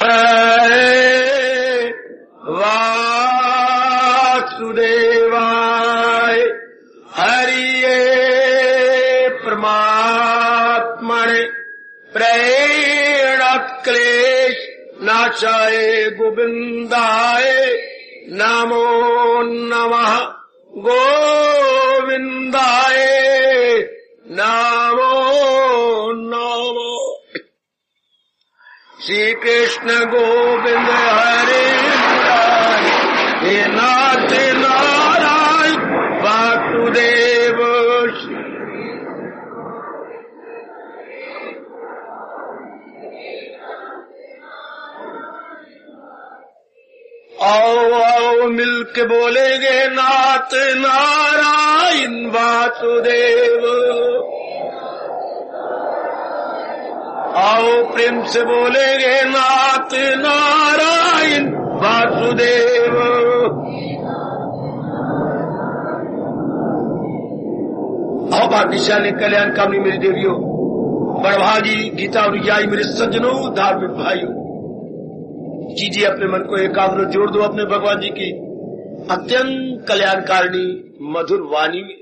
वासुदेवाय हरिये परमात्मने प्रेरणक्लेश नाशाय गोविंदाय नमो नमः गोविंदाय नमो नमः। श्री कृष्ण गोविंद हरे मुरारी हे नाथ नारायण वासुदेव। आओ आओ मिलके बोलेंगे नाथ नारायण वासुदेव। आओ प्रेम से बोलेंगे नाथ नारायण वासुदेव। आओ भाग्यशाली कल्याण कामनी मेरी देवियों, बड़भागी गीता और याई मेरे सज्जनों, धार्मिक भाइयों, कीजिए अपने मन को एकाग्र, जोड़ दो अपने भगवान जी की अत्यंत कल्याणकारिणी मधुर वाणी में।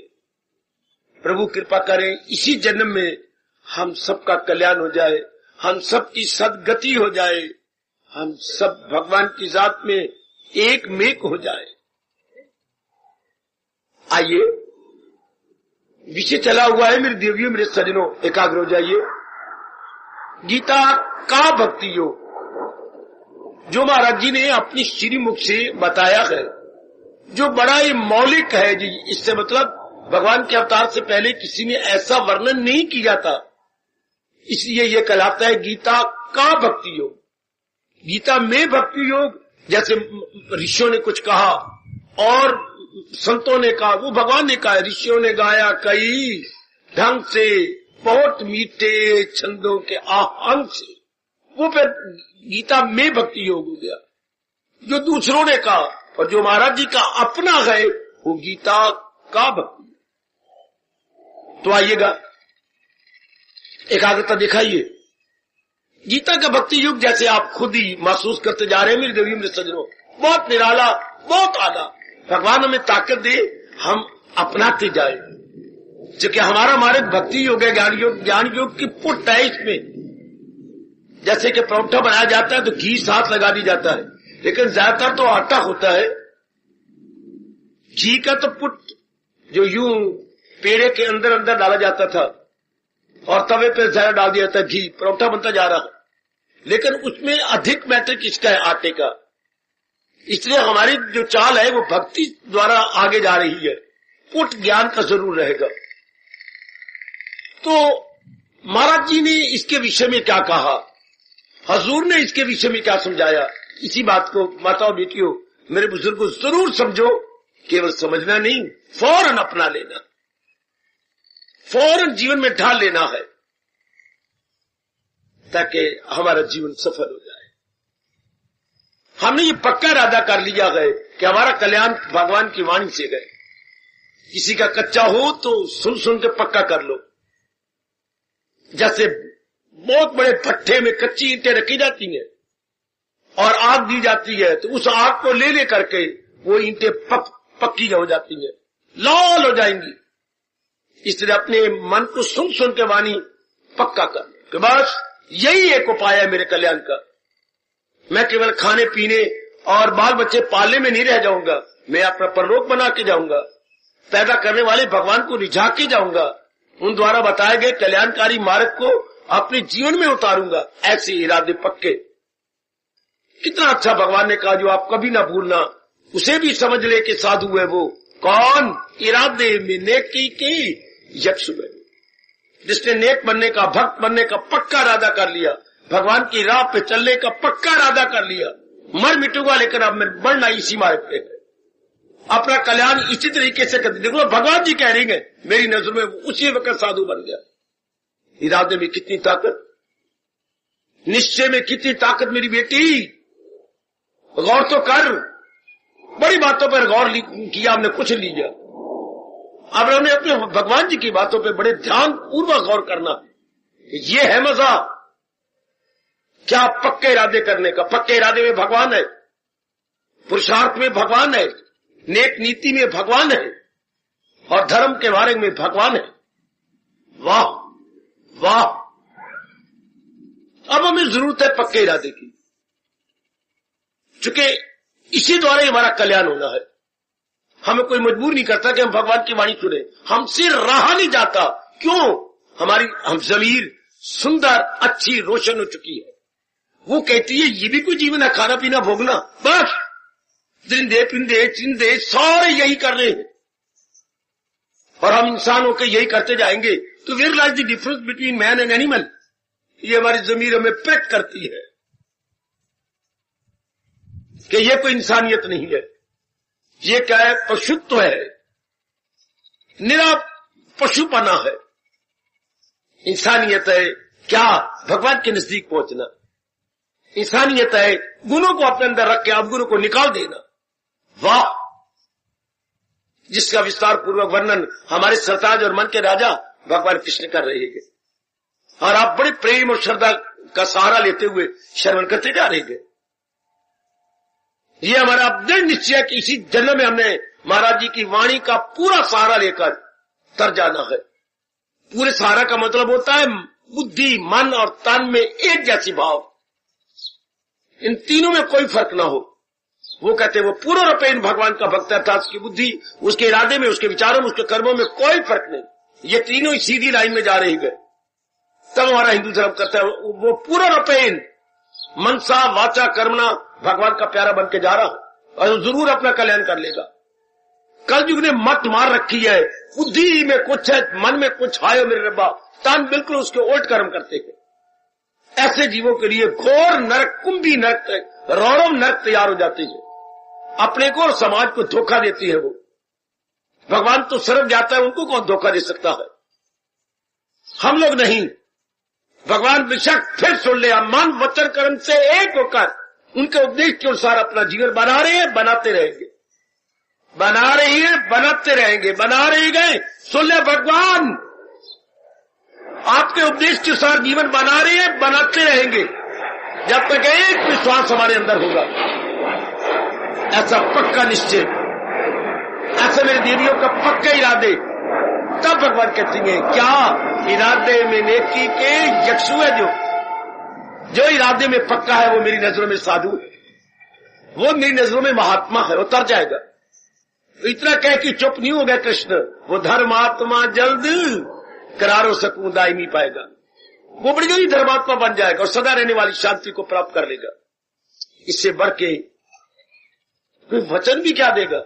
प्रभु कृपा करें इसी जन्म में हम सबका कल्याण हो जाए, हम सबकी सदगति हो जाए, हम सब भगवान की जात में एक मेक हो जाए। आइए, विषय चला हुआ है मेरी देवियों मेरे सज्जनों, एकाग्र हो जाइए। गीता का भक्ति योग जो महाराज जी ने अपनी श्रीमुख से बताया है, जो बड़ा ही मौलिक है जी। इससे मतलब भगवान के अवतार से पहले किसी ने ऐसा वर्णन नहीं किया था, इसलिए ये कहलाता है गीता का भक्ति योग। गीता में भक्ति योग जैसे ऋषियों ने कुछ कहा और संतों ने कहा, वो भगवान ने कहा, ऋषियों ने गाया कई ढंग से बहुत मीठे छंदों के आहंग से, वो फिर गीता में भक्ति योग हो गया। जो दूसरों ने कहा और जो महाराज जी का अपना है वो गीता का भक्ति। तो आइएगा, एकाग्रता दिखाइए। गीता का भक्ति युग जैसे आप खुद ही महसूस करते जा रहे हैं मेरी देवी मेरे सज्जनों, बहुत निराला, बहुत आला। भगवान हमें ताकत दे, हम अपनाते जाए। क्योंकि हमारा मार्ग भक्ति योग है, ज्ञान योग। ज्ञान योग की पुट है इसमें। जैसे कि परोठा बनाया जाता है तो घी साथ लगा दी जाता है, लेकिन ज्यादातर तो आटा होता है। घी का तो पुट जो यूं पेड़े के अंदर अंदर डाला जाता था और तवे पे जरा डाल दिया था, घी परोठा बनता जा रहा है। लेकिन उसमें अधिक मैटर किसका है? आटे का। इसलिए हमारी जो चाल है वो भक्ति द्वारा आगे जा रही है। पुट ज्ञान का जरूर रहेगा। तो महाराज जी ने इसके विषय में क्या कहा, हजूर ने इसके विषय में क्या समझाया, इसी बात को माताओं बेटियों मेरे बुजुर्गों जरूर समझो। केवल समझना नहीं, फौरन अपना लेना, फौरन जीवन में ढाल लेना है, ताकि हमारा जीवन सफल हो जाए। हमने ये पक्का इरादा कर लिया है कि हमारा कल्याण भगवान की वाणी से गए। किसी का कच्चा हो तो सुन सुन के पक्का कर लो। जैसे बहुत बड़े भट्ठे में कच्ची ईंटें रखी जाती हैं और आग दी जाती है, तो उस आग को ले करके वो ईंटें पक्की हो जाती हैं, लाल हो जाएंगी। इसलिए अपने मन को सुन सुन के वाणी पक्का कर कि बस यही एक उपाय है मेरे कल्याण का। मैं केवल खाने पीने और बाल बच्चे पालने में नहीं रह जाऊंगा, मैं अपना परलोक बना के जाऊंगा, पैदा करने वाले भगवान को रिझा के जाऊंगा, उन द्वारा बताए गए कल्याणकारी मार्ग को अपने जीवन में उतारूंगा। ऐसे इरादे पक्के। कितना अच्छा भगवान ने कहा, जो आप कभी ना भूलना, उसे भी समझ ले कि साधु है वो कौन, इरादे में नेकी की यक्ष में, जिसने नेक बनने का, भक्त बनने का पक्का इरादा कर लिया, भगवान की राह पे चलने का पक्का इरादा कर लिया। मर मिटूंगा लेकिन अब मैं बढ़ना इसी मार्ग पे, अपना कल्याण इसी तरीके से कर। देखो भगवान जी कह रही है, मेरी नजर में उसी वक्त साधु बन गया। इरादे में कितनी ताकत, निश्चय में कितनी ताकत मेरी बेटी। गौर तो कर, बड़ी बातों पर गौर किया हमने, कुछ लिया। अब हमने अपने भगवान जी की बातों पर बड़े ध्यान पूर्वक गौर करना। ये है मजा। क्या पक्के इरादे करने का। पक्के इरादे में भगवान है, पुरुषार्थ में भगवान है, नेक नीति में भगवान है और धर्म के बारे में भगवान है। वाह वाह। अब हमें जरूरत है पक्के इरादे की, चूंकि इसी द्वारा ही हमारा कल्याण होना है। हमें कोई मजबूर नहीं करता कि हम भगवान की वाणी सुने, हमसे रहा नहीं जाता। क्यों? हमारी हम ज़मीर सुंदर अच्छी रोशन हो चुकी है। वो कहती है ये भी कोई जीवन है, खाना पीना भोगना, बस जिंदे पिंदे चिंदे सारे यही कर रहे हैं और हम इंसान होकर यही करते जाएंगे। तो we realise the difference between man and animal. ये हमारी ज़मीर हमें प्रेट करती है कि ये कोई इंसानियत नहीं है, ये क्या है? पशुत्व है, निरा पशुपना है। इंसानियत है क्या? भगवान के नजदीक पहुंचना। इंसानियत है गुणों को अपने अंदर रख के अवगुणों को निकाल देना। वाह, जिसका विस्तार पूर्वक वर्णन हमारे सरताज और मन के राजा भगवान कृष्ण कर रहे हैं और आप बड़े प्रेम और श्रद्धा का सहारा लेते हुए श्रवण करते जा रहे हैं। ये हमारा दृढ़ निश्चय कि इसी जन्म में हमने महाराज जी की वाणी का पूरा सहारा लेकर तर जाना है। पूरे सहारा का मतलब होता है बुद्धि, मन और तन में एक जैसी भाव, इन तीनों में कोई फर्क ना हो। वो कहते हैं वो पूर्ण रूपेण भगवान का भक्त है, अर्थात उसकी बुद्धि, उसके इरादे में, उसके विचारों में, उसके कर्मों में कोई फर्क नहीं। ये तीनों ही सीधी लाइन में जा रहे हैं। तब हमारा हिंदू धर्म कहता है वो पूर्ण रूपेण मनसा वाचा कर्मणा भगवान का प्यारा बन के जा रहा है और जरूर अपना कल्याण कर लेगा। कल युग ने मत मार रखी है, बुद्धि में कुछ है, मन में कुछ है मेरे रब्बा, तन बिल्कुल उसके उल्ट कर्म करते हैं। ऐसे जीवों के लिए घोर नरक, कुंभी नरक, रौरव नरक तैयार हो जाते हैं। अपने को और समाज को धोखा देती है वो। भगवान तो सर्व जाता है, उनको कौन धोखा दे सकता है? हम लोग नहीं। भगवान बेशक फिर सुन ले, मन वचन कर्म से एक होकर उनके उपदेश के अनुसार अपना जीवन बना रहे हैं, बनाते रहेंगे, बना रही है, बनाते रहेंगे, बना रहे गए। सुन ले भगवान, आपके उपदेश के अनुसार जीवन बना रहे हैं, बनाते रहेंगे जब तक एक विश्वास हमारे अंदर होगा। ऐसा पक्का निश्चय, ऐसे मेरे देवियों का पक्का इरादे। तब भगवान कहती हैं क्या? इरादे में नेकी के यक्षु है जो इरादे में पक्का है, वो मेरी नजरों में साधु है, वो मेरी नजरों में महात्मा है, वो तर जाएगा। तो इतना कह कि चुप नहीं हो गया कृष्ण, वो धर्मात्मा जल्द करारो सकूं दायमी पाएगा। वो बड़ी जल्दी धर्मात्मा बन जाएगा और सदा रहने वाली शांति को प्राप्त कर लेगा। इससे बढ़ के कोई वचन भी क्या देगा?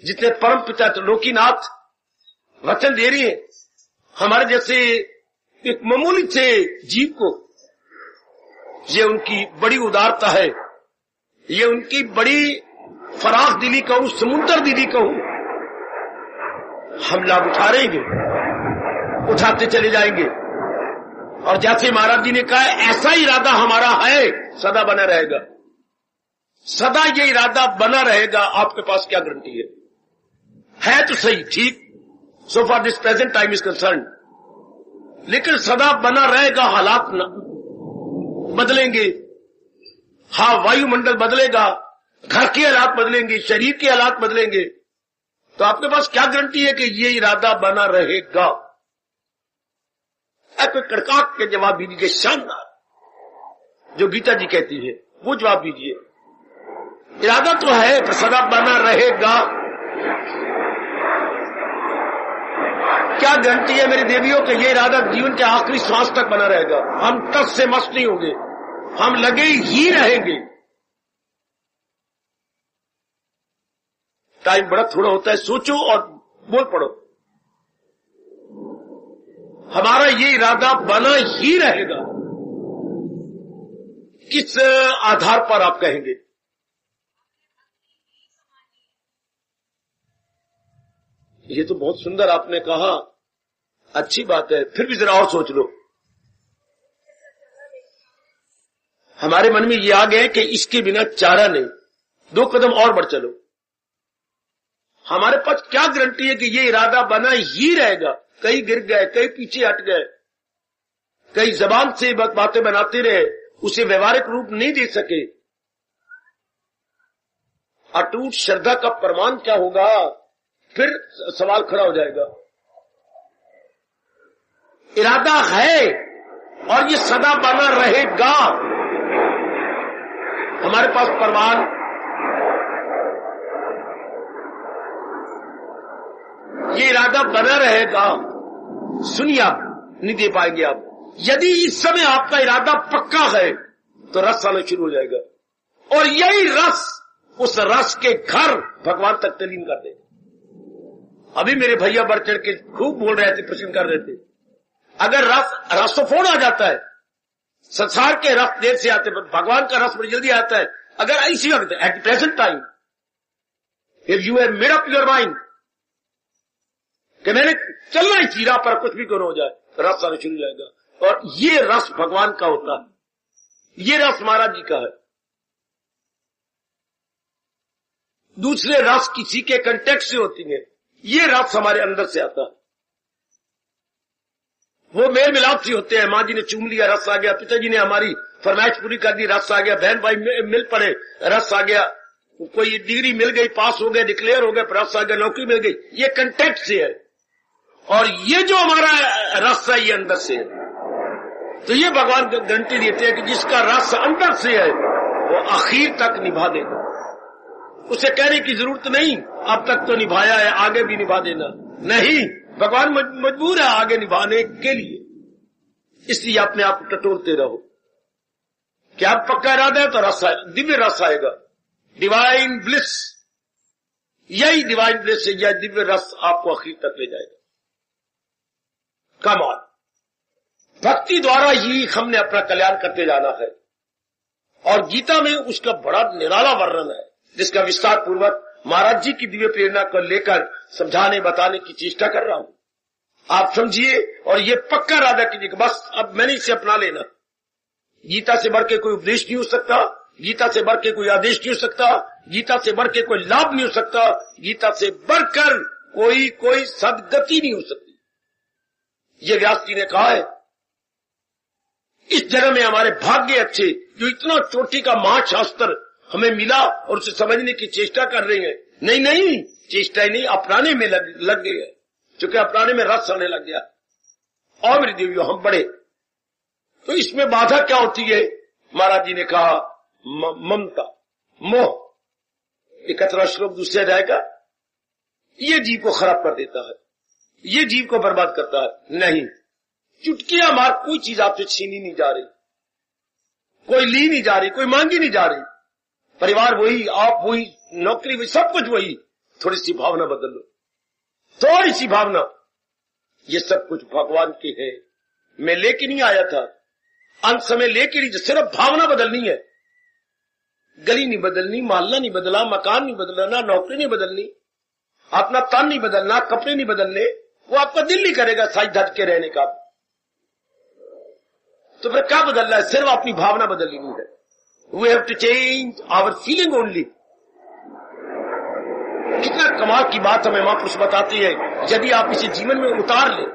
जितने परम पिता त्रिलोकीनाथ वचन दे रही है हमारे जैसे एक मामूली से जीव को, ये उनकी बड़ी उदारता है, ये उनकी बड़ी फराख दिली कहूं, समुद्र दिली कहूं। हम लाभ उठा रहेंगे, उठाते चले जाएंगे और जैसे महाराज जी ने कहा ऐसा इरादा हमारा है, सदा बना रहेगा, सदा ये इरादा बना रहेगा। आपके पास क्या गारंटी है तो सही, ठीक, so for this present time is concern, लेकिन सदा बना रहेगा। हालात बदलेंगे, हाँ, वायुमंडल बदलेगा, घर के हालात बदलेंगे, शरीर के हालात बदलेंगे, तो आपके पास क्या गारंटी है कि ये इरादा बना रहेगा? कोई कड़काक के जवाब दीजिए, शानदार, जो गीता जी कहती है वो जवाब दीजिए। इरादा तो है पर सदा बना रहेगा। क्या गारंटी है मेरी देवियों कि ये इरादा जीवन के आखिरी श्वास तक बना रहेगा? हम टस से मस्त नहीं होंगे, हम लगे ही रहेंगे। टाइम बड़ा थोड़ा होता है, सोचो और बोल पड़ो। हमारा ये इरादा बना ही रहेगा। किस आधार पर आप कहेंगे? ये तो बहुत सुंदर आपने कहा, अच्छी बात है, फिर भी जरा और सोच लो। हमारे मन में ये आ गया कि इसके बिना चारा नहीं, 2 कदम और बढ़ चलो। हमारे पास क्या गारंटी है कि ये इरादा बना ही रहेगा? कई गिर गए, कई पीछे हट गए, कई जबान से बातें बनाते रहे, उसे व्यवहारिक रूप नहीं दे सके। अटूट श्रद्धा का प्रमाण क्या होगा? फिर सवाल खड़ा हो जाएगा। इरादा है और ये सदा बना रहेगा। हमारे पास प्रमाण, ये इरादा बना रहेगा। सुनिए, आप नहीं दे पाएंगे आप। यदि इस समय आपका इरादा पक्का है तो रस आना शुरू हो जाएगा, और यही रस उस रस के घर भगवान तक तलीन कर दे। अभी मेरे भैया बढ़ चढ़ के खूब बोल रहे थे, प्रश्न कर रहे थे। अगर रसोफोन आ जाता है, संसार के रस देर से आते, भगवान का रस बड़ी जल्दी आता है। अगर इसी वक्त at present time if you have made up your mind कि मैंने चलना ही चीरा पर कुछ भी करो हो जाए, रस आना शुरू हो जाएगा। और ये रस भगवान का होता है, ये रस महाराज जी का है। दूसरे रस किसी के कंटेक्ट से होती है, ये रस हमारे अंदर से आता है। वो मेल मिलाप से होते हैं। माँ जी ने चूम लिया, रस आ गया। पिताजी ने हमारी फरमाइश पूरी कर दी, रस आ गया। बहन भाई मिल पड़े, रस आ गया। कोई डिग्री मिल गई, पास हो गए, डिक्लेयर हो गए, रस आ गया, नौकरी मिल गई। ये कंटेक्ट से है, और ये जो हमारा रस है ये अंदर से है। तो ये भगवान गारंटी देते हैं कि जिसका रस अंदर से है वो आखिर तक निभा देगा। उसे कहने की जरूरत नहीं अब तक तो निभाया है, आगे भी निभा देना। नहीं, भगवान मजबूर है आगे निभाने के लिए। इसलिए अपने आप को टटोलते रहो। क्या पक्का इरादा है तो रस आएगा, दिव्य रस आएगा, डिवाइन ब्लिस। यही डिवाइन ब्लिस है, यह दिव्य रस आपको आखिर तक ले जाएगा। कम ऑन, भक्ति द्वारा ही हमने अपना कल्याण करते जाना है। और गीता में उसका बड़ा निराला वर्णन है, जिसका विस्तार पूर्वक महाराज जी की दिव्य प्रेरणा को लेकर समझाने बताने की चेष्टा कर रहा हूं। आप समझिए और ये पक्का इरादा कीजिए कि बस अब मैंने इसे अपना लेना। गीता से बढ़ के कोई उपदेश नहीं हो सकता, गीता से बढ़ के कोई आदेश नहीं हो सकता, गीता से बढ़ के कोई लाभ नहीं हो सकता, गीता से बढ़कर कोई सदगति नहीं हो सकती। ये व्यास जी ने कहा है। इस जन्म में हमारे भाग्य अच्छे, जो इतना चोटी का महाशास्त्र हमें मिला और उसे समझने की चेष्टा कर रहे हैं। नहीं, चेष्टा ही नहीं, अपनाने में लग गए हैं, क्योंकि अपनाने में रस आने लग गया। और मेरे देवियों, हम बढ़े तो इसमें बाधा क्या होती है? महाराज जी ने कहा ममता, मोह। 71वां श्लोक दूसरा जाएगा। ये जीव को खराब कर देता है, ये जीव को बर्बाद करता है। नहीं, चुटकियां मार कोई चीज आपसे छीनी नहीं जा रही, कोई ली नहीं जा रही, कोई मांगी नहीं जा रही। परिवार वही, आप वही, नौकरी वही, सब कुछ वही। थोड़ी सी भावना बदल लो, थोड़ी सी भावना। ये सब कुछ भगवान की है। मैं लेके नहीं आया था, अंत समय लेके नहीं, सिर्फ भावना बदलनी है। गली नहीं बदलनी, मोहल्ला नहीं बदला, मकान नहीं बदलना, नौकरी नहीं बदलनी, अपना तन नहीं बदलना, कपड़े नहीं बदलने। वो आपका दिल नहीं करेगा साइड धट के रहने का। तो फिर क्या बदलना है? सिर्फ अपनी भावना बदलनी है। We have to change our feeling only. कितना कमाल की बात हमें महापुरुष बताती है। यदि आप इसे जीवन में उतार ले,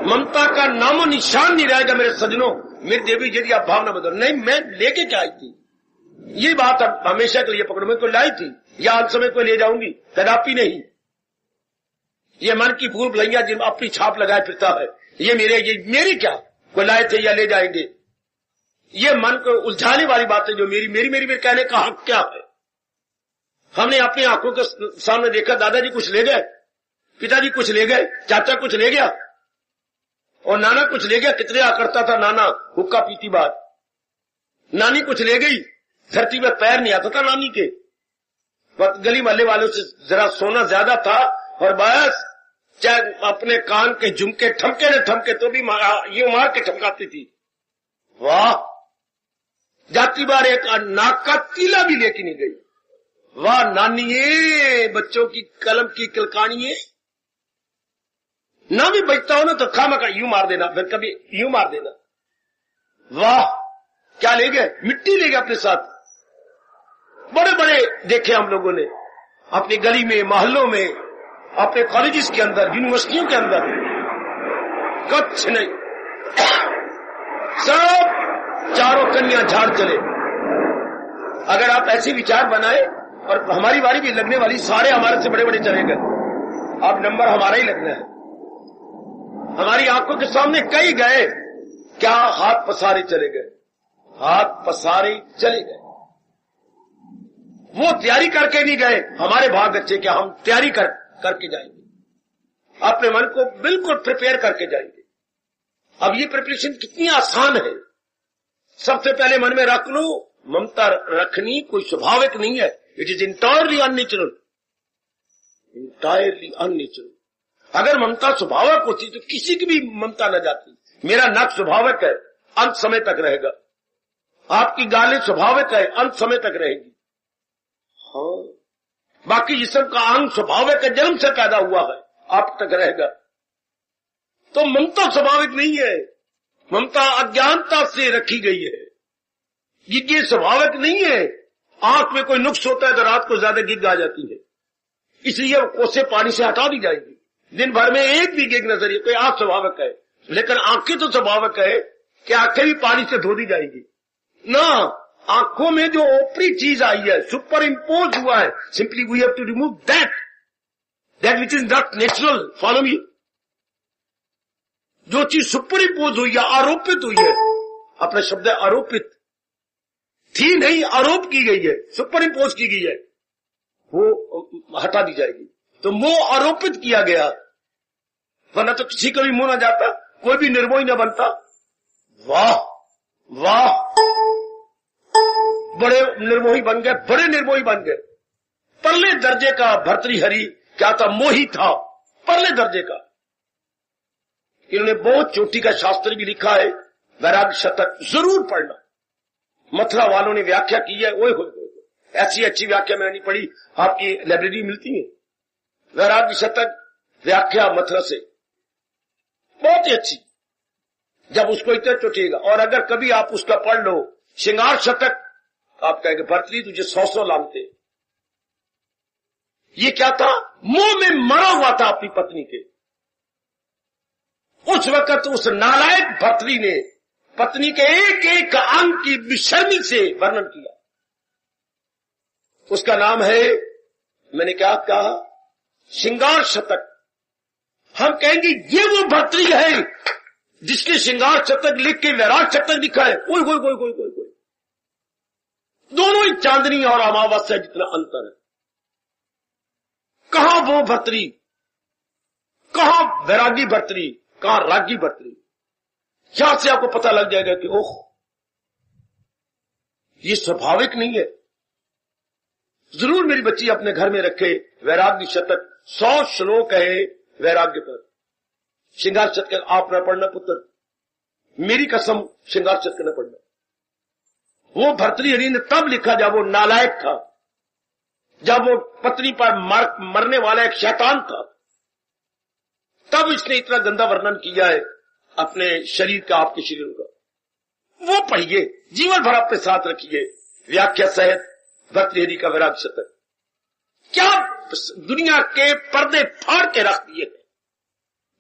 ममता का नामो निशान नहीं रहेगा मेरे सजनों, मेरी देवी। यदि आप भावना बदल, नहीं मैं लेके क्या आई थी, ये बात अब हमेशा के लिए पकड़ो। मैं कोई लाई थी या अंत समय कोई ले जाऊंगी, कदापि नहीं। ये मन की भूल भुलैया जिन अपनी छाप लगाए फिरता है, ये मेरी क्या, कोई लाए थे या ले जाएंगे। ये मन को उलझाने वाली बातें जो मेरी कहने का हक क्या है? हमने अपनी आंखों के सामने देखा, दादाजी कुछ ले गए, पिताजी कुछ ले गए, चाचा कुछ ले गया और नाना कुछ ले गया। कितने आकड़ता था नाना हुक्का पीती बात। नानी कुछ ले गई, धरती में पैर नहीं आता था नानी के। गली मोहल्ले वालों से जरा सोना ज्यादा था और बस चाहे अपने कान के झुमके ठमके न ठमके तो भी ये मार के ठमकाती थी। वाह, जाती बार एक नाक का तीला भी लेके नहीं गई। वाह नानिये, बच्चों की कलम की किलकानिये। ना भी बचता हो ना तो खामा का यूं मार देना, फिर कभी यूं मार देना। वाह, क्या ले गए? मिट्टी ले गए अपने साथ। बड़े बड़े देखे हम लोगों ने अपनी गली में, मोहल्लों में, अपने कॉलेजेस के अंदर, यूनिवर्सिटियों के अंदर। कुछ नहीं, सब चारों कन्या झाड़ चले। अगर आप ऐसे विचार बनाए और हमारी बारी भी लगने वाली, सारे हमारे से बड़े बड़े चले गए, अब नंबर हमारा ही लगना है। हमारी आंखों के सामने कई गए, क्या हाथ पसारे चले गए, हाथ पसारे चले गए। वो तैयारी करके नहीं गए, हमारे भाग अच्छे क्या हम तैयारी करके जाएंगे, अपने मन को बिल्कुल प्रिपेयर करके जाएंगे। अब ये प्रिपरेशन कितनी आसान है। सबसे पहले मन में रख लो, ममता रखनी कोई स्वाभाविक नहीं है, it is entirely unnatural, entirely unnatural. अगर ममता स्वाभाविक होती तो किसी की भी ममता न जाती। मेरा नक स्वाभाविक है, अंत समय तक रहेगा। आपकी गालें स्वाभाविक है, अंत समय तक रहेगी। हाँ, बाकी जिस्म का अंग स्वाभाविक है, जन्म से पैदा हुआ है, आप तक रहेगा। तो ममता स्वाभाविक नहीं है, ममता अज्ञानता से रखी गई है। गिग्गे स्वाभाविक नहीं है। आंख में कोई नुक्स होता है तो रात को ज्यादा गिग आ जाती है, इसलिए वो कोसे पानी से हटा दी जाएगी। दिन भर में एक भी गिग नजर, कोई आंख स्वाभाविक है, लेकिन आंखें तो स्वाभाविक है कि आंखें भी पानी से धो दी जाएगी ना। आंखों में जो ऊपरी चीज आई है, सुपर इम्पोज हुआ है, simply we have to remove that which is not natural. Follow me. जो चीज सुपर इम्पोज हुई है, आरोपित हुई है, अपना शब्द है आरोपित, थी नहीं, आरोप की गई है, सुपर इम्पोज की गई है, वो हटा दी जाएगी। तो मोह आरोपित किया गया, वरना तो किसी का भी मुंह ना जाता, कोई भी निर्मोही न बनता। वाह वाह, बड़े निर्मोही बन गए, बड़े निर्मोही बन गए। परले दर्जे का भर्तृहरि क्या था, मोही था, परले दर्जे का। इन्होंने बहुत चोटी का शास्त्र भी लिखा है, वैराग्य शतक जरूर पढ़ना। मथुरा वालों ने व्याख्या की है, ओए होए, ऐसी अच्छी व्याख्या मैंने नहीं पढ़ी, आपकी लाइब्रेरी मिलती है। वैराग्य शतक व्याख्या मथुरा से बहुत ही अच्छी, जब उसको इतना चोटेगा। और अगर कभी आप उसका पढ़ लो, श्रृंगार शतक, आप कहेंगे भर्तृ तुझे 100 लानते। ये क्या था, मुंह में मरा हुआ था अपनी पत्नी के। उस वक्त उस नालायक भर्तृ ने पत्नी के एक एक अंग की बेशर्मी से वर्णन किया। उसका नाम है, मैंने क्या कहा, श्रृंगार शतक। हम कहेंगे ये वो भर्तृ है जिसके श्रृंगार शतक लिख के वैराग शतक लिखा है। कोई कोई कोई कोई कोई कोई दोनों ही चांदनी और अमावस्या जितना अंतर है। कहां वो भर्तृ, कहां वैरागी भर्तृ, कहां रागी भर्तृ। यहां से आपको पता लग जाएगा कि ओह, ये स्वाभाविक नहीं है। जरूर मेरी बच्ची अपने घर में रखे वैराग्य शतक, 100 श्लोक है वैराग्य पर। श्रृंगार शतक आप न पढ़ना पुत्र, मेरी कसम, श्रृंगार शतक न पढ़ना। वो भर्तृहरि ने तब लिखा जब वो नालायक था, जब वो पत्नी पर मरने वाला एक शैतान था, तब इसने इतना गंदा वर्णन किया है अपने शरीर का, आपके शरीर का। वो पढ़िए, जीवन भर अपने साथ रखिए, व्याख्या सहित भर्तृहरि का वैराग्य शतक। क्या दुनिया के पर्दे फाड़ के रख दिए,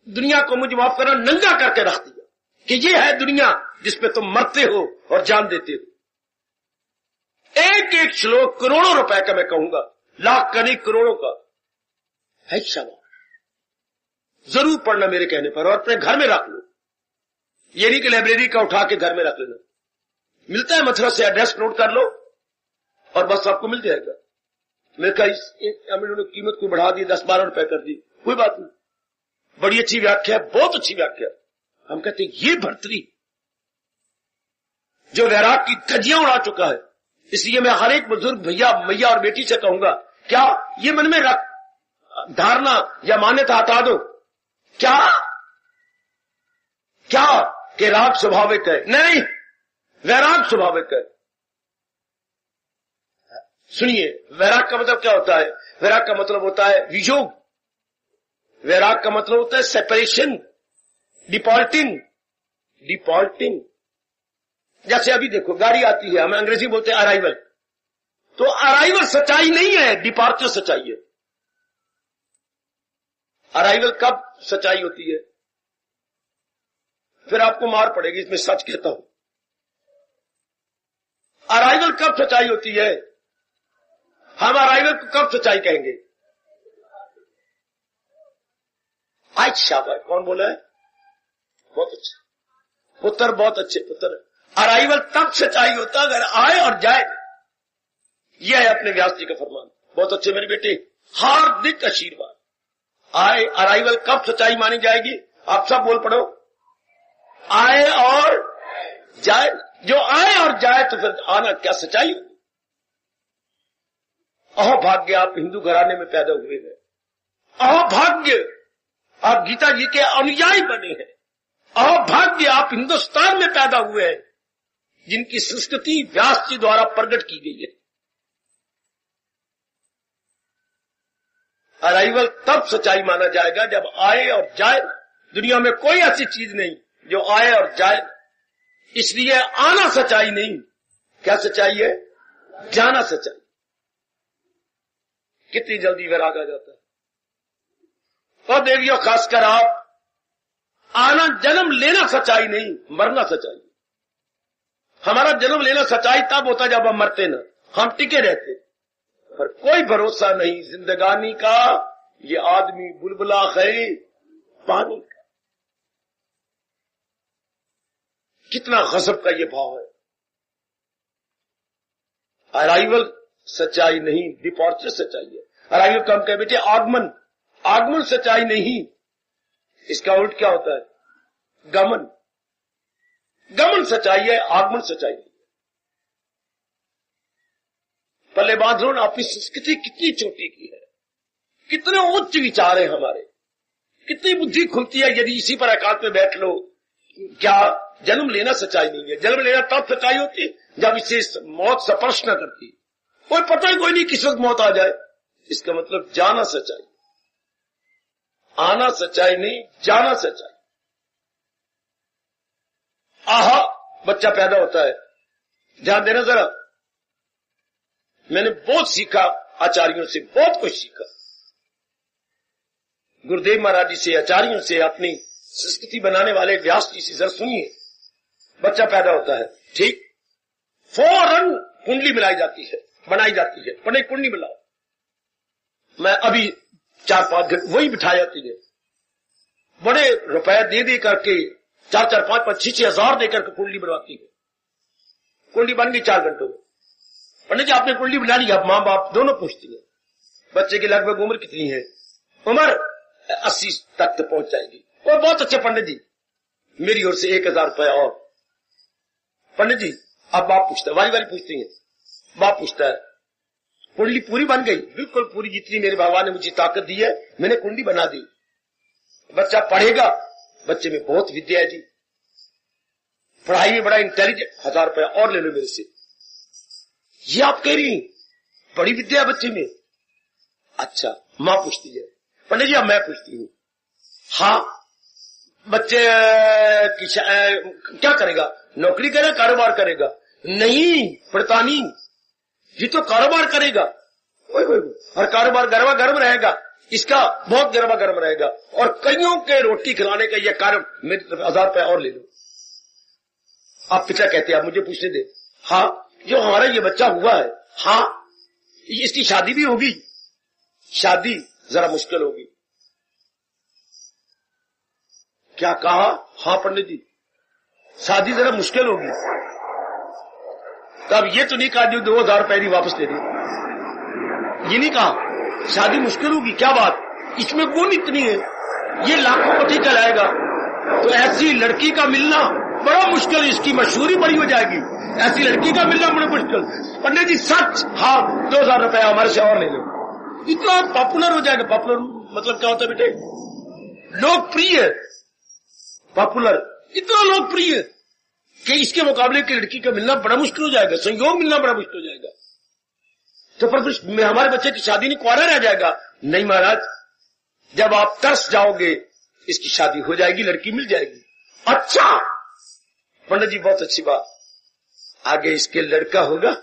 दुनिया को मुझे माफ करना नंगा करके रख दिया कि ये है दुनिया जिसमें तुम मरते हो और जान देते हो। एक एक श्लोक करोड़ों रुपए का, मैं कहूंगा लाख का नहीं, करोड़ों का है। शाबाश, जरूर पढ़ना मेरे कहने पर, और अपने घर में रख लो। ये नहीं कि लाइब्रेरी का उठा के घर में रख लेना। मिलता है मथुरा से, एड्रेस नोट कर लो और बस आपको मिल जाएगा। मेरे कहा इन्होंने कीमत को बढ़ा दी, 10-12 रुपए कर दी, कोई बात नहीं, बड़ी अच्छी व्याख्या, बहुत अच्छी व्याख्या। हम कहते हैं ये भर्तृ जो वैराग की धज्जियां उड़ा चुका है। इसलिए मैं हर एक बुजुर्ग भैया, मैया और बेटी से कहूंगा, क्या ये मन में रख, धारणा या मान्यता हटा दो। क्या क्या कि राग स्वाभाविक है? नहीं, वैराग स्वाभाविक है। सुनिए, वैराग का मतलब क्या होता है? वैराग का मतलब होता है वियोग। वैराग का मतलब होता है सेपरेशन, डिपॉल्टिंग। डिपॉल्टिंग जैसे अभी देखो गाड़ी आती है, हमें अंग्रेजी बोलते हैं अराइवल। तो अराइवल सच्चाई नहीं है, डिपार्चर सच्चाई है। अराइवल कब सच्चाई होती है? फिर आपको मार पड़ेगी, इसमें सच कहता हूं। अराइवल कब सच्चाई होती है? हम अराइवल को कब सच्चाई कहेंगे? आज शाबाश, कौन बोला है? बहुत अच्छे पुत्र, बहुत अच्छे पुत्र। अराइवल तब सच्चाई होता अगर आए और जाए। यह है अपने व्यास जी का फरमान। बहुत अच्छे मेरे बेटे, हार्दिक आशीर्वाद। आए, अराइवल कब सच्चाई मानी जाएगी? आप सब बोल पड़ो, आए और जाए। जो आए और जाए तो फिर आना क्या सच्चाई होगी? अहो भाग्य, आप हिंदू घराने में पैदा हुए हैं। अहो भाग्य, आप गीता जी के अनुयायी बने हैं। अहो भाग्य, आप हिंदुस्तान में पैदा हुए हैं जिनकी संस्कृति व्यास जी द्वारा प्रकट की गई है। अराइवल तब सच्चाई माना जाएगा जब आए और जाए। दुनिया में कोई ऐसी चीज नहीं जो आए और जाए। इसलिए आना सच्चाई नहीं, क्या सच्चाई है? जाना सच्चाई। कितनी जल्दी वैराग आ जाता है। और देवियों, खासकर आप, आना जन्म लेना सच्चाई नहीं, मरना सच्चाई। हमारा जन्म लेना सच्चाई तब होता जब हम मरते ना, हम टिके रहते। पर कोई भरोसा नहीं जिंदगानी का, ये आदमी बुलबुला है पानी का। कितना गजब का ये भाव है। अराइवल सच्चाई नहीं, डिपॉर्चर सच्चाई है। अराइवल कम कह बेटे आगमन, आगमन सच्चाई नहीं। इसका उल्ट क्या होता है? गमन। गमन सच्चाई है, आगमन सच्चाई नहीं। पल्ले बांधो ना, अपनी संस्कृति कितनी चोटी की है, कितने उच्च विचार है हमारे, कितनी बुद्धि खुलती है यदि इसी पर एकांत में बैठ लो। क्या जन्म लेना सच्चाई नहीं है? जन्म लेना तब सच्चाई होती जब इसे मौत स्पर्श न करती। कोई पता ही कोई नहीं किस वक्त मौत आ जाए। इसका मतलब जाना सच्चाई, आना सच्चाई नहीं, जाना सच्चाई। आहा, बच्चा पैदा होता है, ध्यान देना जरा। मैंने बहुत सीखा, आचार्यों से बहुत कुछ सीखा, गुरुदेव महाराज जी से, आचार्यों से, अपनी संस्कृति बनाने वाले व्यास जी से। जरा सुनिए, बच्चा पैदा होता है, ठीक, फौरन कुंडली मिलाई जाती है, बनाई जाती है। पढ़े कुंडली मिलाओ, मैं अभी 4-5 घंटे वही बिठा जाती है। बड़े रुपए दे करके 4-4, 5-5, 6-6 हजार देकर के कुंडली बनवाती है। कुंडली बन गई 4 घंटों में। पंडित जी आपने कुंडली बना ली। अब माँ बाप दोनों पूछती है बच्चे की लगभग उम्र कितनी है? उम्र 80 तक तो पहुंच जाएगी। और बहुत अच्छे पंडित जी, मेरी ओर से 1000 रुपए और। पंडित जी अब बाप पूछता है, वारी वारी पूछती है। बाप पूछता है, कुंडली पूरी बन गई? बिल्कुल पूरी, जितनी मेरे भगवान ने मुझे ताकत दी है मैंने कुंडली बना दी। बच्चा पढ़ेगा, बच्चे में बहुत विद्या है जी, पढ़ाई में बड़ा इंटेलिजेंट, 1000 रुपया और ले लो मेरे से। ये आप कह रही बड़ी विद्या है बच्चे में? अच्छा, मां पूछती है। पंडित जी अब मैं पूछती हूँ, हाँ बच्चे क्या करेगा? नौकरी करेगा, कारोबार करेगा? नहीं, पढ़ता नहीं, ये तो कारोबार करेगा। और कारोबार गरमा गर्म रहेगा, इसका बहुत गरमा गर्म रहेगा, और कईयों के रोटी खिलाने का यह कार्य, मेरी तरफ 1000 रुपया और ले लो। आप पिता कहते हैं, आप मुझे पूछने दे। हाँ, जो हमारा ये बच्चा हुआ है, हाँ इसकी शादी भी होगी? शादी जरा मुश्किल होगी। क्या कहा? हाँ पंडित जी, शादी जरा मुश्किल होगी। तब ये तो नहीं कहा जो 2000 रुपए वापस ले दे, ये नहीं कहा शादी मुश्किल होगी। क्या बात, इसमें गुण इतनी है, ये लाखों पति कहलाएगा, तो ऐसी लड़की का मिलना बड़ा मुश्किल, इसकी मशहूरी बड़ी हो जाएगी। ऐसी लड़की का मिलना बड़ा मुश्किल। पंडित जी सच? हाँ, 2000 रुपए हमारे से और ले लो। इतना पॉपुलर हो जाएगा। पॉपुलर मतलब क्या होता है बेटे? लोकप्रिय। पॉपुलर इतना लोकप्रिय कि इसके मुकाबले की लड़की का मिलना बड़ा मुश्किल हो जाएगा, संयोग मिलना बड़ा मुश्किल हो जाएगा। तो पर हमारे बच्चे की शादी नहीं, कुंवारा रह जाएगा। नहीं महाराज, जब आप तरस जाओगे इसकी शादी हो जाएगी, लड़की मिल जाएगी। अच्छा पंडित जी बहुत अच्छी बात, आगे इसके लड़का होगा,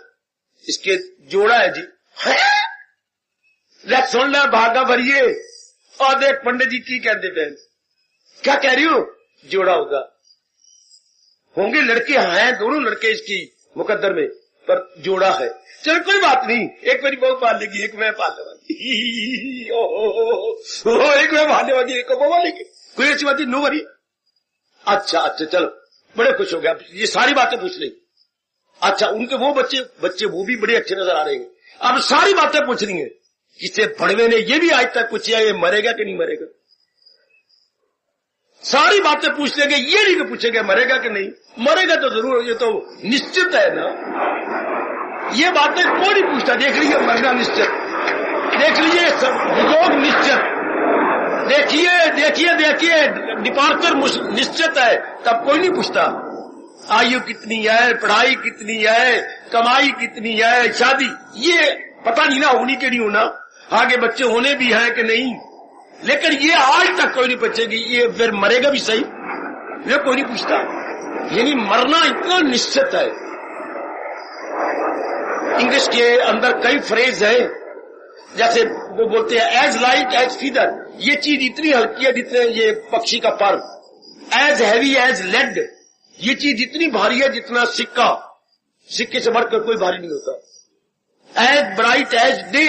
इसके जोड़ा है जी। है सुन ला भागा भरिए, और देख पंडित जी की कहते बहन, क्या कह रही हो? जोड़ा होगा। होंगे लड़के हैं, दोनों लड़के इसकी मुकद्दर में, पर जोड़ा है। चलो कोई बात नहीं, एक मेरी बहू पाल लेगी, एक मैं पालने वाली, एक मैं पालने वाली, एक वो पालेगी, कोई ऐसी बात नहीं, नो वरी। अच्छा चलो, बड़े खुश हो गया, ये सारी बातें पूछ ली। अच्छा, उनके वो बच्चे वो भी बड़े अच्छे नजर आ रहे हैं। अब सारी बातें पूछ रही हैं। किसे बड़वे ने ये भी आज तक पूछा ये मरेगा कि नहीं मरेगा। सारी बातें पूछ लेंगे, ये नहीं पूछेंगे मरेगा कि नहीं। मरेगा तो जरूर, ये तो निश्चित है ना, ये बातें कोई नहीं पूछता। देख लीजिए मरना निश्चित, देख लीजिए वियोग निश्चित, देखिए डिपार्चर निश्चित है, तब कोई नहीं पूछता आयु कितनी है, पढ़ाई कितनी है, कमाई कितनी है, शादी, ये पता नहीं ना होनी कि नहीं होना, आगे बच्चे होने भी हैं कि नहीं, लेकिन ये आज तक कोई नहीं पूछेगी ये फिर मरेगा भी सही, ये कोई नहीं पूछता। यानी मरना इतना निश्चित है। इंग्लिश के अंदर कई फ्रेज है, जैसे वो बोलते हैं एज लाइट एज फीदर, ये चीज इतनी हल्की है जितने ये पक्षी का पर, एज हैवी एज लेड, ये चीज इतनी भारी है जितना सिक्का, सिक्के से बढ़कर कोई भारी नहीं होता। एज ब्राइट एज डे,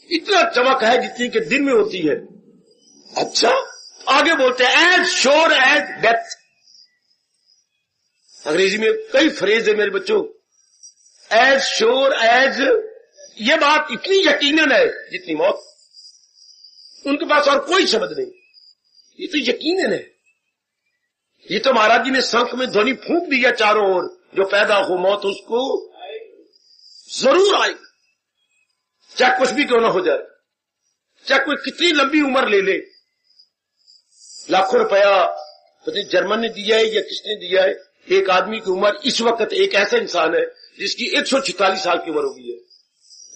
इतना चमक है जितनी के दिन में होती है। अच्छा, आगे बोलते हैं एज श्योर एज डेथ। अंग्रेजी में कई फ्रेज है मेरे बच्चों, एज श्योर एज, ये बात इतनी यकीनन है जितनी मौत। उनके पास और कोई शब्द नहीं, ये तो यकीनन है। ये तो महाराज जी ने शंख में ध्वनि फूंक दिया चारों ओर, जो पैदा हो मौत उसको जरूर आएगी, चाहे कुछ भी क्यों ना हो जाए, चाहे कोई कितनी लंबी उम्र ले ले। लाखों रुपया पता जर्मन ने दिया है या किसने दिया है, एक आदमी की उम्र इस वक्त, एक ऐसा इंसान है जिसकी 146 साल की उम्र हो गई है,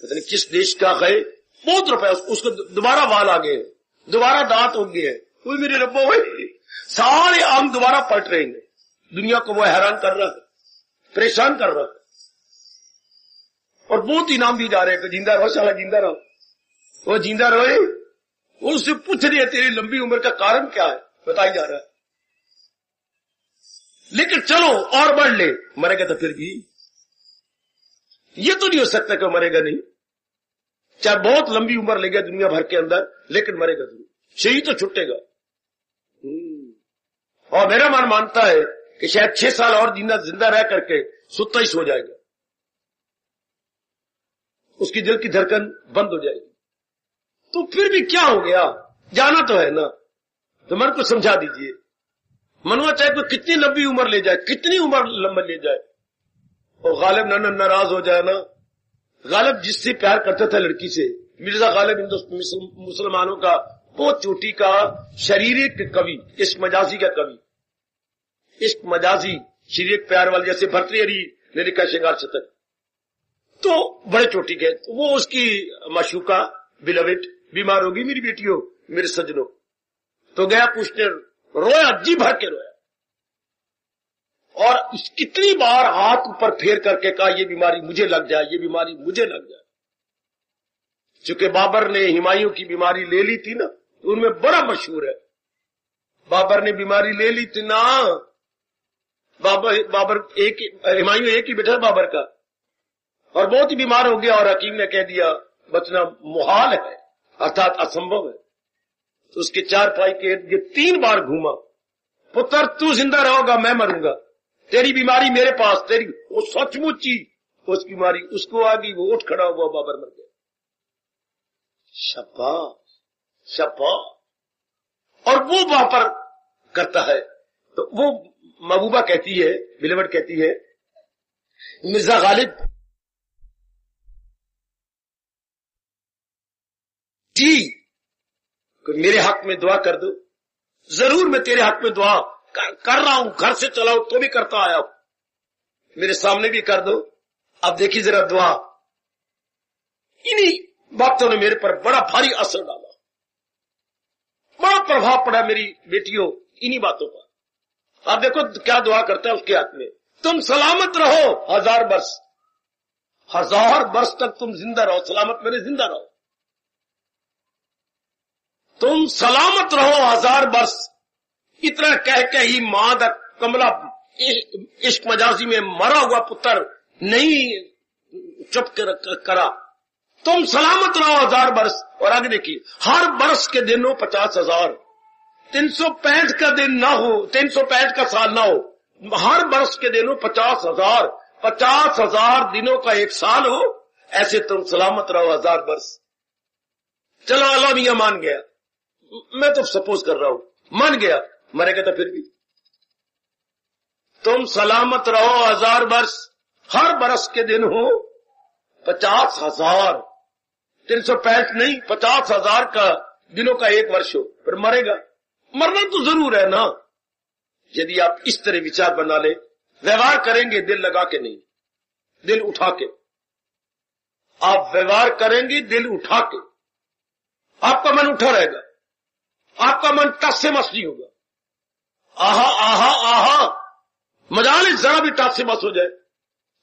पता नहीं किस देश का है, बहुत रुपया, उसको दोबारा बाल आ गए, दोबारा दांत हो गए, कोई मेरे रब्बो भाई, सारे अंग दोबारा पलट रहे हैं। दुनिया को वो हैरान कर रहा है, परेशान कर रहा है, और बहुत इनाम भी जा रहे हैं कि जिंदा रहो साला, जिंदा रहो, वो जिंदा रहे, वो उससे पूछ रही है तेरी लंबी उम्र का कारण क्या है, बताई जा रहा है। लेकिन चलो और बढ़ ले, मरेगा तो फिर भी ये तो नहीं हो सकता कि मरेगा नहीं, चाहे बहुत लंबी उम्र लेगा दुनिया भर के अंदर, लेकिन मरेगा जरूर, शरीर तो छुटेगा। और मेरा मन मानता है कि शायद 6 साल और जिंदा रह करके सुत्ता ही सो जाएगा, उसकी दिल की धड़कन बंद हो जाएगी। तो फिर भी क्या हो गया, जाना तो है ना, तो मन को समझा दीजिए। मनवा चाहे तो कितनी लंबी उम्र ले जाए, कितनी उम्र लंबा ले जाए, और गालिब नाराज हो जाए ना। गालिब जिससे प्यार करता था लड़की से, मिर्जा गालिब मुसलमानों का बहुत चोटी का शारीरिक कवि, इश्क मजाजी का कवि, इश्क मजाजी शारीरिक प्यार वाले, जैसे भर्तृहरि ने लिखा श्रृंगार शतक, तो बड़े चोटी के, तो वो उसकी माशूका बिलवेट बीमार होगी, मेरी बेटियों मेरे सजनों, तो गया पूछने, रोया, जी भर के रोया, और कितनी बार हाथ ऊपर फेर करके कहा ये बीमारी मुझे लग जाए, ये बीमारी मुझे लग जाए। चूंकि बाबर ने हुमायूं की बीमारी ले ली थी ना, तो उनमें बड़ा मशहूर है, बाबर ने बीमारी ले ली थी ना, बाबर हुमायूं एक ही बेटा बाबर का, और बहुत ही बीमार हो गया, और हकीम ने कह दिया बचना मुहाल है, अर्थात असंभव है। तो उसके 4 पाई के ये 3 बार घूमा, पुत्र तू जिंदा रहोगा, मैं मरूंगा, तेरी बीमारी मेरे पास, तेरी वो सचमुच ही उस बीमारी उसको आ गई, वो उठ खड़ा हुआ, बाबर मर गया। शाबाश शाबाश। और वो वहां पर करता है, तो वो महबूबा कहती है, बिलवट कहती है, मिर्जा गालिब जी मेरे हक में दुआ कर दो। जरूर मैं तेरे हक में दुआ कर रहा हूं, घर से चलाओ तो भी करता आया हूं, मेरे सामने भी कर दो। अब देखिए जरा दुआ, इन्हीं बातों ने मेरे पर बड़ा भारी असर डाला, बड़ा प्रभाव पड़ा मेरी बेटियों इन्हीं बातों पर। आप देखो क्या दुआ करता है उसके हक में, तुम सलामत रहो 1000 वर्ष, 1000 वर्ष तक तुम जिंदा रहो, सलामत मेरे जिंदा रहो, तुम सलामत रहो 1000 वर्ष। इतना कह के ही मां दा कमला इश्क मजाजी में मरा हुआ पुत्र नहीं चुप करा। तुम सलामत रहो 1000 बरस। और आगे देखिए, हर बरस के दिन हो 50,000, 365 का दिन ना हो, 365 का साल ना हो, हर बरस के दिन हो 50,000, 50,000 दिनों का एक साल हो, ऐसे तुम सलामत रहो 1000 बरस। चलो अल्लाह मियां मान गया, मैं तो सपोज कर रहा हूं मान गया, मरेगा तो फिर भी तुम सलामत रहो 1000 बरस, हर बरस के दिन हो 50,000, 365 नहीं 50,000 का दिनों का एक वर्ष हो, फिर मरेगा। मरना तो जरूर है ना। यदि आप इस तरह विचार बना ले, व्यवहार करेंगे दिल लगा के नहीं, दिल उठा के, आप व्यवहार करेंगे दिल उठा के, आपका मन उठा रहेगा, आपका मन टस से मस नहीं होगा। आहा आहा आहा, मजाल जरा भी टस से मस हो जाए,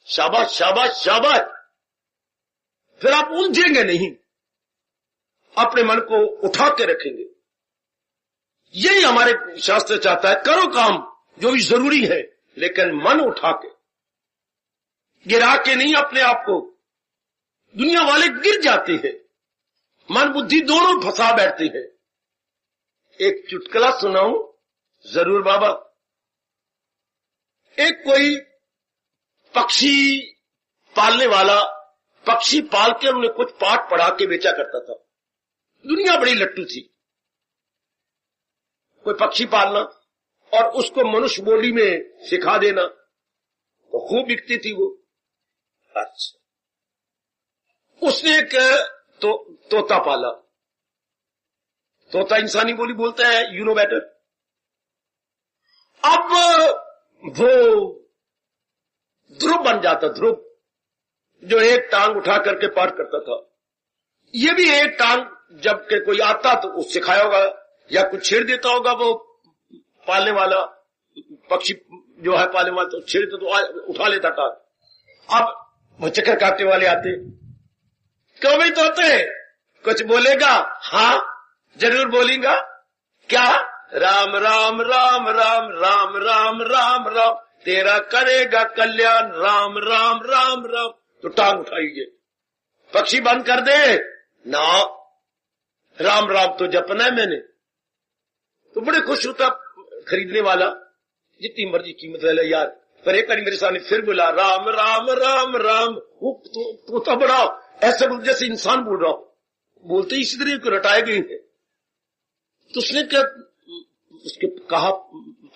शाबाश शाबाश शाबाश, फिर आप उलझेंगे नहीं, अपने मन को उठा के रखेंगे। यही हमारे शास्त्र चाहता है, करो काम जो भी जरूरी है, लेकिन मन उठा के, गिरा के नहीं अपने आप को। दुनिया वाले गिर जाते हैं, मन बुद्धि दोनों फंसा बैठते हैं। एक चुटकुला सुनाऊं जरूर बाबा। एक कोई पक्षी पालने वाला पक्षी पाल के उन्हें कुछ पाठ पढ़ा के बेचा करता था। दुनिया बड़ी लट्टू थी। कोई पक्षी पालना और उसको मनुष्य बोली में सिखा देना तो खूब बिकती थी वो। अच्छा, उसने एक तोता पाला। तोता इंसानी बोली बोलता है, यू नो बेटर। अब वो ध्रुव बन जाता, ध्रुव, जो एक टांग उठा करके पार करता था। ये भी एक टांग जब के कोई आता तो उस सिखाया होगा या कुछ छेड़ देता होगा, वो पालने वाला पक्षी जो है पालने वाला, तो छेड़ते तो उठा लेता टांग। अब वो चक्कर काटने वाले आते, क्यों भाई तोते कुछ बोलेगा? हाँ जरूर बोलेगा। क्या? राम राम राम राम राम राम राम राम, तेरा करेगा कल्याण, राम राम राम राम। तो टांग उठाइए, पक्षी बंद कर दे ना, राम राम तो जपना है मैंने। तो बड़े खुश होता खरीदने वाला, जितनी मर्जी कीमत ले यार, पर एक बार मेरे सामने फिर बोला राम राम राम राम। वो तोता बड़ा ऐसा बोल जैसे इंसान बोल रहा हो, बोलते इसी तरह को रटाए गए हैं। तो उसने क्या उसके कहा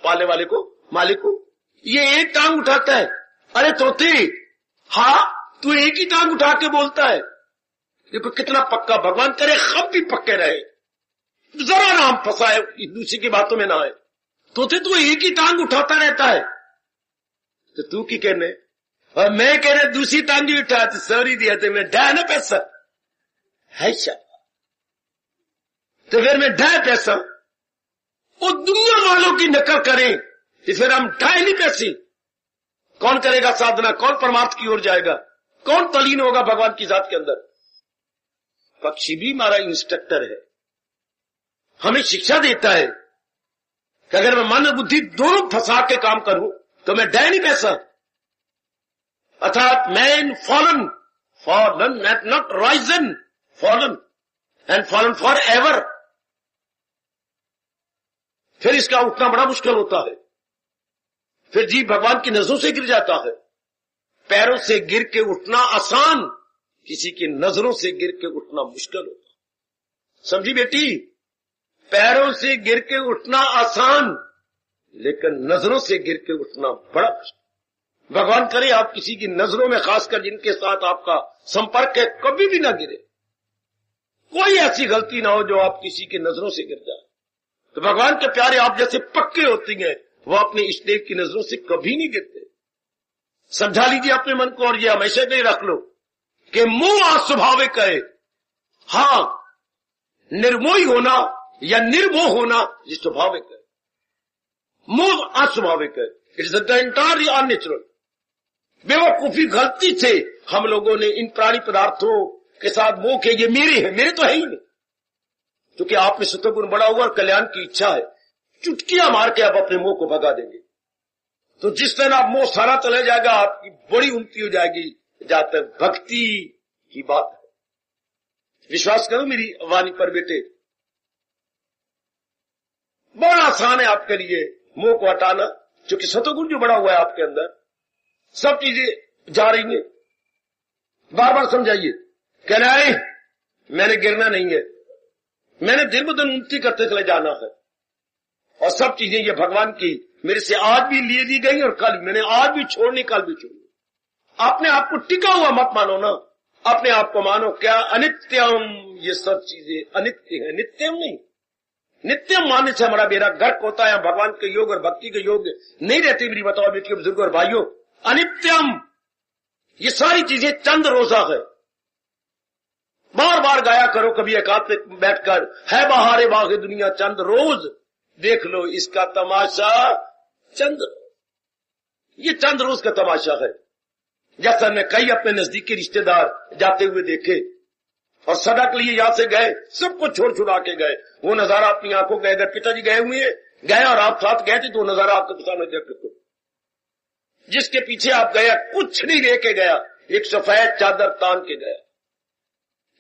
पाले वाले को, मालिक को, ये एक टांग उठाता है। अरे तोते, हाँ तू एक ही टांग उठा के बोलता है, देखो कितना पक्का, भगवान करे हम भी पक्के रहे, जरा नाम फंसा है दूसरी की बातों में ना आए। तोते तू एक ही टांग उठाता रहता है, तो तू की कहने, और मैं कह रहा दूसरी टांग भी उठा, तो सॉरी दिया तो मैं ढा ना पैसा है, तो फिर मैं ढाई पैसा। वो दुनिया वालों की नकल करें तो फिर हम ढाई नहीं पैसे। कौन करेगा साधना, कौन परमार्थ की ओर जाएगा, कौन तलीन होगा भगवान की जात के अंदर? पक्षी भी हमारा इंस्ट्रक्टर है, हमें शिक्षा देता है कि अगर मैं मन और बुद्धि दोनों फंसा के काम करूं तो मैं ढाई नहीं पैसा। अर्थात man fallen, fallen not Ryzen, fallen and fallen for ever. फिर इसका उठना बड़ा मुश्किल होता है, फिर जीव भगवान की नजरों से गिर जाता है। पैरों से गिर के उठना आसान, किसी की नजरों से गिर के उठना मुश्किल होता है। समझी बेटी, पैरों से गिर के उठना आसान, लेकिन नजरों से गिर के उठना बड़ा मुश्किल। भगवान करे आप किसी की नजरों में, खासकर जिनके साथ आपका संपर्क है, कभी भी ना गिरे। कोई ऐसी गलती ना हो जो आप किसी की नजरों से गिर जाए। तो भगवान के प्यारे आप जैसे पक्के होते हैं, वो अपने इष्टदेव की नजरों से कभी नहीं गिरते। समझा लीजिए अपने मन को, और ये हमेशा के रख लो कि मोह अस्वाभाविक है। हाँ, निर्मोही होना या निर्मोह होना ये स्वाभाविक है, मोह अस्वाभाविक है। It is entirely unnatural. बेवकूफी गलती से हम लोगों ने इन प्राणी पदार्थों के साथ मोह के, ये मेरे हैं, मेरे तो है ही नहीं, क्योंकि आप में सत्वगुण बड़ा हुआ और कल्याण की इच्छा है। चुटकियां मार के आप अपने मोह को भगा देंगे। तो जिस दिन आप मोह सारा चले जाएगा, आपकी बड़ी उन्नति हो जाएगी। जहां तक भक्ति की बात है, विश्वास करो मेरी वाणी पर बेटे, बड़ा आसान है आपके लिए मोह को हटाना, क्योंकि सतोगुण जो बड़ा हुआ है आपके अंदर, सब चीजें जा रही हैं। बार बार समझाइए, कहना है मैंने गिरना नहीं है, मैंने दिन ब दिन उन्नति करते चले जाना है, और सब चीजें ये भगवान की मेरे से आज भी लिए दी गई और कल मैंने आज भी छोड़नी, कल भी छोड़नी। अपने आप को टिका हुआ मत मानो ना, अपने आप को मानो क्या अनित्यम, ये सब चीजें अनित्य है, नित्यम नहीं। नित्यम मानने से हमारा बेड़ा गर्क होता है, भगवान के योग और भक्ति के योग नहीं रहते। मेरी बताओ बेटियों, बुजुर्ग और भाइयों, अनित्यम ये सारी चीजें चंद रोजा है। बार बार गाया करो कभी एकांत में बैठकर, है बहारे बागे दुनिया चंद रोज, देख लो इसका तमाशा चंद, ये चंद रोज का तमाशा है। जैसा मैं कई अपने नजदीकी रिश्तेदार जाते हुए देखे, और सदा के लिए यहां से गए, सब कुछ छोड़ छुड़ा के गए। वो नजारा अपनी आंखों गए, अगर पिताजी गए हुए गए और आप साथ गए थे तो नजारा आपके सामने देख सकते। जिसके पीछे आप गया कुछ नहीं लेके गया, एक सफेद चादर तान के गया।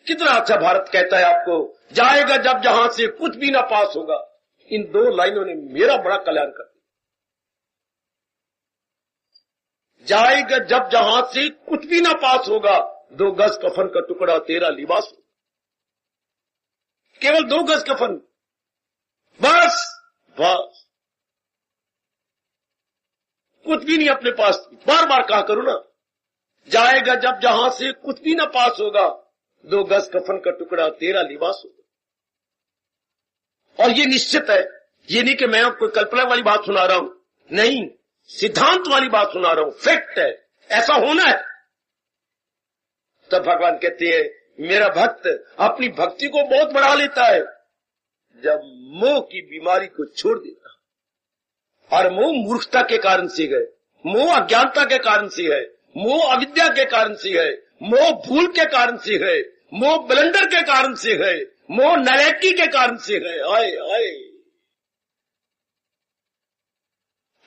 कितना अच्छा भारत कहता है आपको, जाएगा जब जहां से कुछ भी ना पास होगा। इन दो लाइनों ने मेरा बड़ा कल्याण कर दिया। जाएगा जब जहां से कुछ भी ना पास होगा, 2 गज कफन का टुकड़ा तेरा लिबास हो। केवल 2 गज कफन, बस बस, कुछ भी नहीं अपने पास। बार बार कहा करो ना, जाएगा जब जहां से कुछ भी ना पास होगा, 2 गज कफन का टुकड़ा तेरा लिबास होगा। और ये निश्चित है, ये नहीं कि मैं आपको कल्पना वाली बात सुना रहा हूं, नहीं, सिद्धांत वाली बात सुना रहा हूं, फैक्ट है, ऐसा होना है। तब भगवान कहते हैं मेरा भक्त अपनी भक्ति को बहुत बढ़ा लेता है जब मोह की बीमारी को छोड़ देता। और मोह मूर्खता के कारण से है, मोह अज्ञानता के कारण से है, मोह अविद्या के कारण से है, मोह भूल के कारण से है, मोह ब्लंडर के कारण से है, मोह नलायकी के कारण से है। आए आए,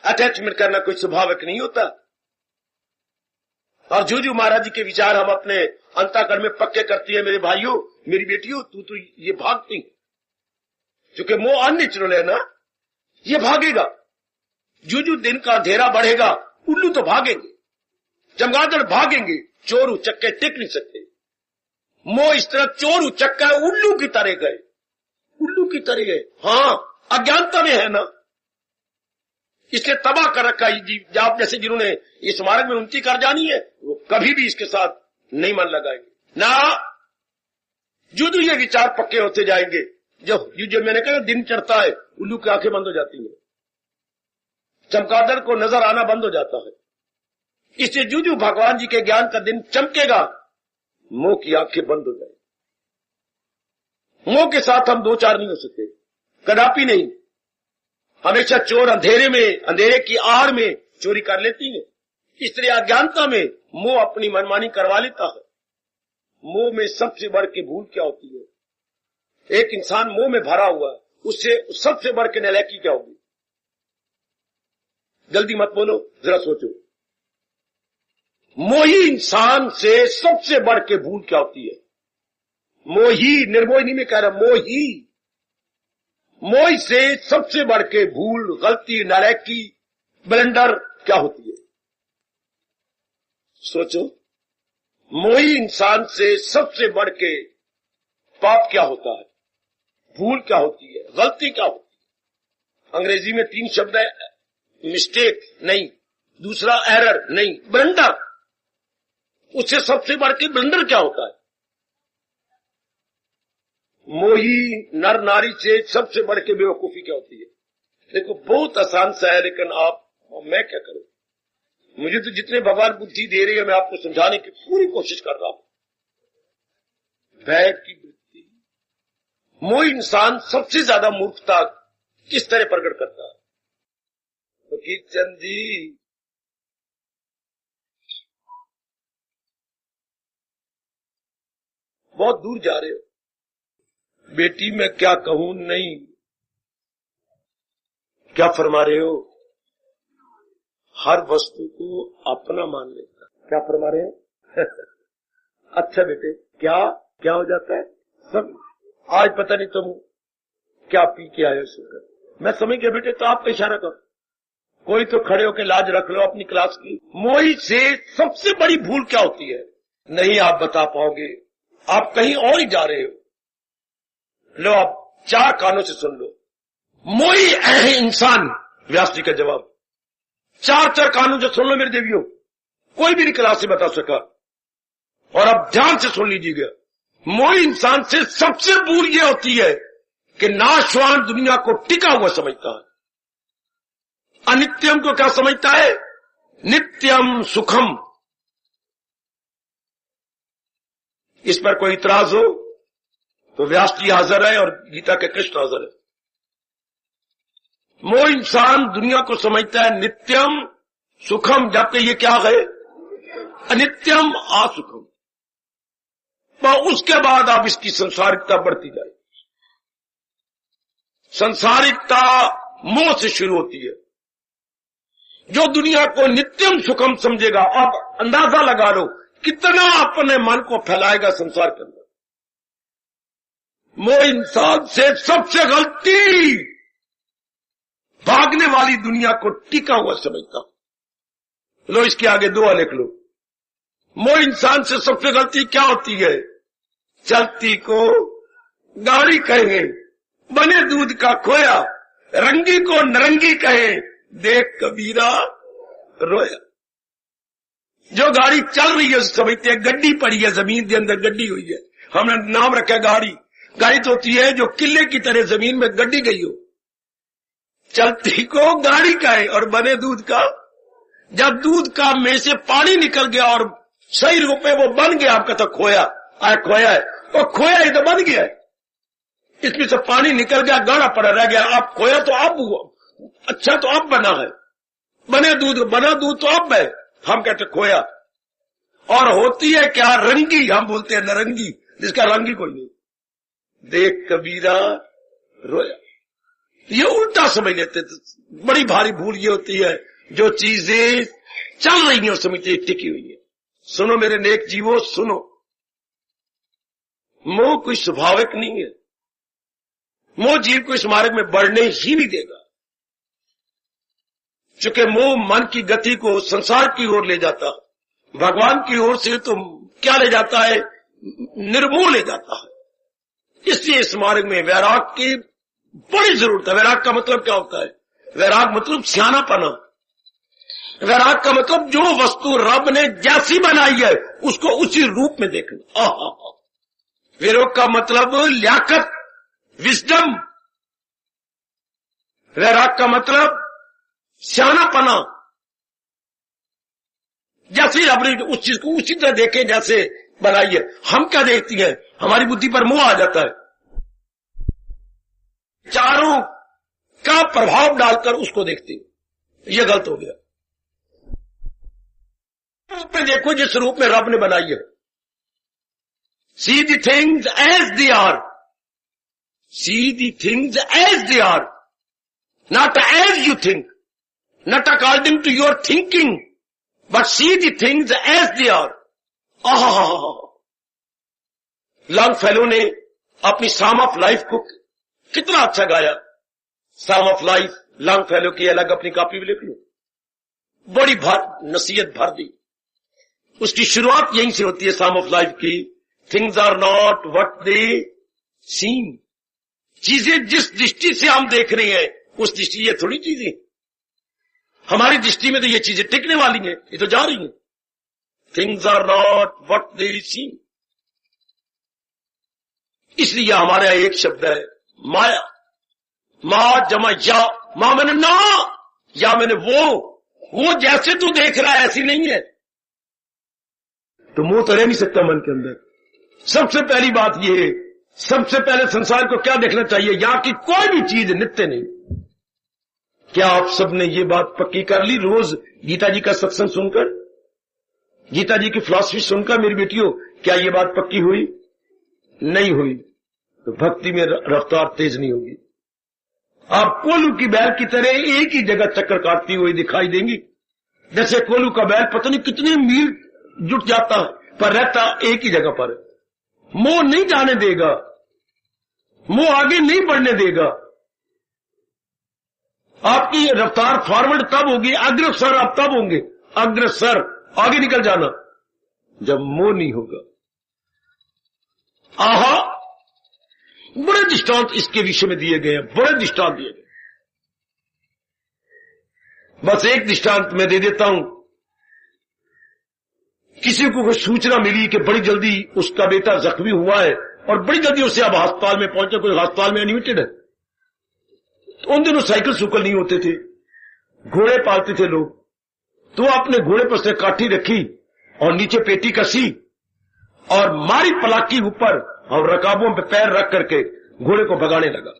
अटैचमेंट करना कोई स्वाभाविक नहीं होता। और जूझू महाराज जी के विचार हम अपने अंतःकरण में पक्के करती है। मेरे भाइयों, मेरी बेटियों, तू तो ये भागती, क्योंकि मोह अननेचुरल है ना, ये भागेगा। जूझू दिन का अंधेरा बढ़ेगा, उल्लू तो भागेंगे, चमगादड़ भागेंगे, चोर उचक्के टिक नहीं सकते। मोह इस तरह चोर उचक्का उल्लू की तरह गए, उल्लू की तरह गए। हाँ, अज्ञानता में है ना, इसलिए तबाह कर रखा है। आप जैसे जिन्होंने इस मार्ग में उन्नति कर जानी है, वो कभी भी इसके साथ नहीं मन लगाएंगे ना। जो ये विचार पक्के होते जाएंगे, जो मैंने कहा दिन चढ़ता है, उल्लू की आंखें बंद हो जाती हैं, चमगादड़ को नजर आना बंद हो जाता है। इससे जो भगवान जी के ज्ञान का दिन चमकेगा, मोह की आंखें बंद हो जाएगी। मोह के साथ हम 2-4 नहीं हो सकते, कदापि नहीं। हमेशा चोर अंधेरे में, अंधेरे की आड़ में चोरी कर लेती है। इसलिए अज्ञानता में मोह अपनी मनमानी करवा लेता है। मोह में सबसे बढ़ के भूल क्या होती है? एक इंसान मोह में भरा हुआ, उससे सबसे बढ़ के नलायकी क्या होगी? जल्दी मत बोलो, जरा सोचो। मोही इंसान से सबसे बढ़ के भूल क्या होती है? मोही, निर्मोही नहीं मैं कह रहा, मोही। मोह से सबसे बढ़ के भूल, गलती, नालायकी, ब्लंडर क्या होती है? सोचो। मोही इंसान से सबसे बढ़ के पाप क्या होता है? भूल क्या होती है? गलती क्या होती है? अंग्रेजी में 3 शब्द है, मिस्टेक नहीं, दूसरा एरर नहीं, ब्लंडर। उससे सबसे बढ़ के ब्लंडर क्या होता है? मोही नर नारी से सबसे बढ़ के बेवकूफी क्या होती है? देखो, बहुत आसान सा है, लेकिन आप और मैं क्या करूं? मुझे तो जितने भगवान बुद्धि दे रही है, मैं आपको समझाने की पूरी कोशिश कर रहा हूं। भय की वृत्ति, मोह इंसान सबसे ज्यादा मूर्खता किस तरह प्रकट करता है? फकीर चंद जी, बहुत दूर जा रहे हो। बेटी मैं क्या कहूं? नहीं, क्या फरमा रहे हो? हर वस्तु को अपना मान लेता। क्या फरमा रहे हैं? अच्छा बेटे, क्या हो जाता है सब। आज पता नहीं तुम क्या पी के आए हो सुनकर, मैं समझ गया बेटे, तो आप इशारा करो, कोई तो खड़े होकर लाज रख लो अपनी क्लास की। मोही से सबसे बड़ी भूल क्या होती है? नहीं आप बता पाओगे, आप कहीं और ही जा रहे हो। लो आप 4 कानों से सुन लो। मोही है इंसान, व्यास जी का जवाब। 4 कानों से सुन लो मेरे देवियों, कोई भी नहीं क्लास से बता सका। और अब ध्यान से सुन लीजिएगा, मोही इंसान से सबसे भूल ये होती है कि नाशवान दुनिया को टिका हुआ समझता है, अनित्यम को क्या समझता है? नित्यम सुखम। इस पर कोई इतराज हो तो व्यास जी हाजिर है और गीता के कृष्ण हाजिर है। वो इंसान दुनिया को समझता है नित्यम सुखम, जबकि ये क्या है? अनित्यम असुखम। तो उसके बाद अब इसकी संसारिकता बढ़ती जाए। संसारिकता मोह से शुरू होती है। जो दुनिया को नित्यम सुखम समझेगा, अब अंदाजा लगा लो कितना अपने मन को फैलाएगा संसार के अंदर। वो इंसान से सबसे गलती भागने वाली दुनिया को टिका हुआ समझता। लो इसके आगे 2 लिख लो। वो इंसान से सबसे गलती क्या होती है? चलती को गाड़ी कहेंगे, बने दूध का खोया, रंगी को नरंगी कहे, देख कबीरा रोया। जो गाड़ी चल रही है उस समझते हैं गड्डी पड़ी है, जमीन के अंदर गड्डी हुई है, हमने नाम रखा गाड़ी। गाड़ी तो होती है जो किले की तरह जमीन में गड्डी गई हो। चलती को गाड़ी का है और बने दूध का, जब दूध का में से पानी निकल गया और सही रूप में वो बन गया, आपका तो खोया खोया है, तो खोया ही तो बन गया है। इसमें से पानी निकल गया, गाढ़ा पड़ा रह गया, आप खोया तो आप हुआ, अच्छा तो आप बना है। बना दूध तो अब है, हम कहते खोया। और होती है क्या? रंगी, हम बोलते हैं नरंगी, जिसका रंग ही कोई नहीं। देख कबीरा रोया। ये उल्टा समझ लेते। बड़ी भारी भूल ये होती है, जो चीजें चल रही हैं समझते टिकी हुई है। सुनो मेरे नेक जीवो, सुनो, मोह कोई स्वाभाविक नहीं है। मोह जीव को इस मार्ग में बढ़ने ही नहीं देगा, चूंकि मोह मन की गति को संसार की ओर ले जाता, भगवान की ओर से तो क्या ले जाता है? निर्मोह ले जाता है। इसलिए इस मार्ग में वैराग की बड़ी जरूरत है। वैराग का मतलब क्या होता है? वैराग मतलब सियानापना। वैराग का मतलब जो वस्तु रब ने जैसी बनाई है उसको उसी रूप में देखना। विरोग का मतलब लियाकत, विजडम। वैराग का मतलब सियानापना। जैसे रब ने उस चीज को उसी तरह देखे जैसे बनाई है। हम क्या देखती हैं? हमारी बुद्धि पर मोह आ जाता है, चारों का प्रभाव डालकर उसको देखती है। यह गलत हो गया। रूप में देखो जिस रूप में रब ने बनाई है। See the things as they are, see the things as they are, not as you think, not according to your thinking, but see the things as they are. Longfellow ने अपनी साम ऑफ लाइफ को कितना अच्छा गाया। साम of life Longfellow की अलग अपनी कॉपी में लिख लो, बड़ी नसीहत भर दी। उसकी शुरुआत यहीं से होती है साम ऑफ लाइफ की। Things are not what they seem. चीजें जिस दृष्टि से हम देख रहे हैं उस दृष्टि, ये थोड़ी चीजें हमारी दृष्टि में तो ये चीजें टिकने वाली हैं, ये तो जा रही हैं। Things are not what they seem. इसलिए हमारे यहां एक शब्द है माया। मां जमा या, मां मैंने ना, या मैंने वो जैसे तू देख रहा है ऐसी नहीं है, तो मोह तो रह नहीं सकता मन के अंदर। सबसे पहली बात ये है, सबसे पहले संसार को क्या देखना चाहिए? यहां की कोई भी चीज नित्य नहीं। क्या आप सबने ये बात पक्की कर ली? रोज गीता जी का सत्संग सुनकर, गीता जी की फिलॉसफी सुनकर मेरी बेटियों, क्या ये बात पक्की हुई? नहीं हुई तो भक्ति में रफ्तार तेज नहीं होगी। आप कोल्हू की बैल की तरह एक ही जगह चक्कर काटती हुई दिखाई देंगी, जैसे कोल्हू का बैल पता नहीं कितने मील जुट जाता है, पर रहता एक ही जगह पर। मोह नहीं जाने देगा, मोह आगे नहीं बढ़ने देगा। आपकी रफ्तार फॉरवर्ड तब होगी, अग्रसर आप तब होंगे, अग्रसर आगे निकल जाना, जब मोह नहीं होगा। आहा, बड़े दृष्टांत इसके विषय में दिए गए हैं, बड़े दृष्टांत दिए गए। बस एक दृष्टांत मैं दे देता हूं। किसी को कोई सूचना मिली कि बड़ी जल्दी उसका बेटा जख्मी हुआ है और बड़ी जल्दी उसे अब अस्पताल में पहुंचे, कोई अस्पताल में एडमिटेड है। तो उन दिनों साइकिल सुकल नहीं होते थे, घोड़े पालते थे लोग, तो अपने घोड़े पर से काठी रखी और नीचे पेटी कसी और मारी पलाकी ऊपर और रकाबों पे पैर रख करके घोड़े को भगाने लगा।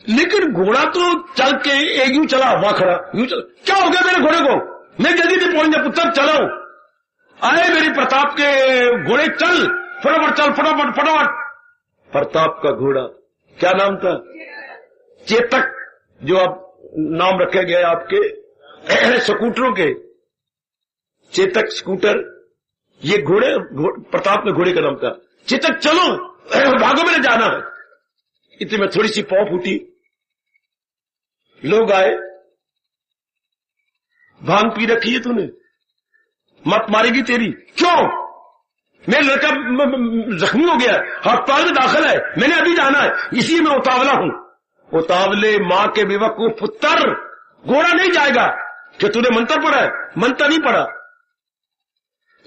लेकिन घोड़ा तो चल के एक यूं चला, वहां खड़ा, यूं चला। क्या हो गया मेरे घोड़े को? मैं जल्दी से पहुंच गया पुत्र, चलाओ। आए मेरी प्रताप के घोड़े, चल फटाफट, चल फटाफट फटाफट। प्रताप का घोड़ा, क्या नाम था? चेतक, जो अब नाम रखे गए आपके स्कूटरों के, चेतक स्कूटर, ये घोड़े प्रताप में घोड़े का नाम था। चेतक चलो, भागो, मेरे जाना है। इतने में थोड़ी सी पौ फूटी, लोग आए, भांग पी रखी है तूने, मत मारेगी तेरी। क्यों? मेरा लड़का जख्मी हो गया, अस्पताल में दाखिल है, मैंने अभी जाना है, इसलिए मैं उतावला हूं। उतावले मां के बेवकूफ पुत्र, घोड़ा नहीं जाएगा। कि तूने मंत्र पढ़ा है? मंत्र नहीं पढ़ा।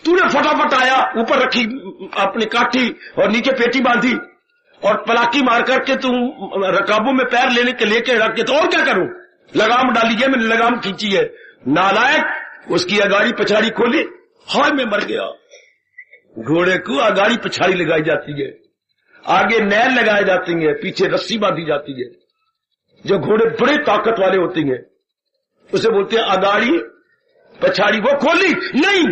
तूने फटाफट आया, ऊपर रखी अपनी काठी और नीचे पेटी बांधी और पलाकी मार करके तू रकाबों में पैर लेके रख के, तो और क्या करूं? लगाम डाली है, मैंने लगाम खींची है। नालायक, उसकी अगाड़ी पछाड़ी खोली, हाय मैं मर गया। घोड़े को अगाड़ी पछाड़ी लगाई जाती है, आगे नैल लगाई जाती है, पीछे रस्सी बांधी जाती है। जो घोड़े बड़े ताकत वाले होते हैं उसे बोलते हैं अगाड़ी पछाड़ी। वो खोली नहीं,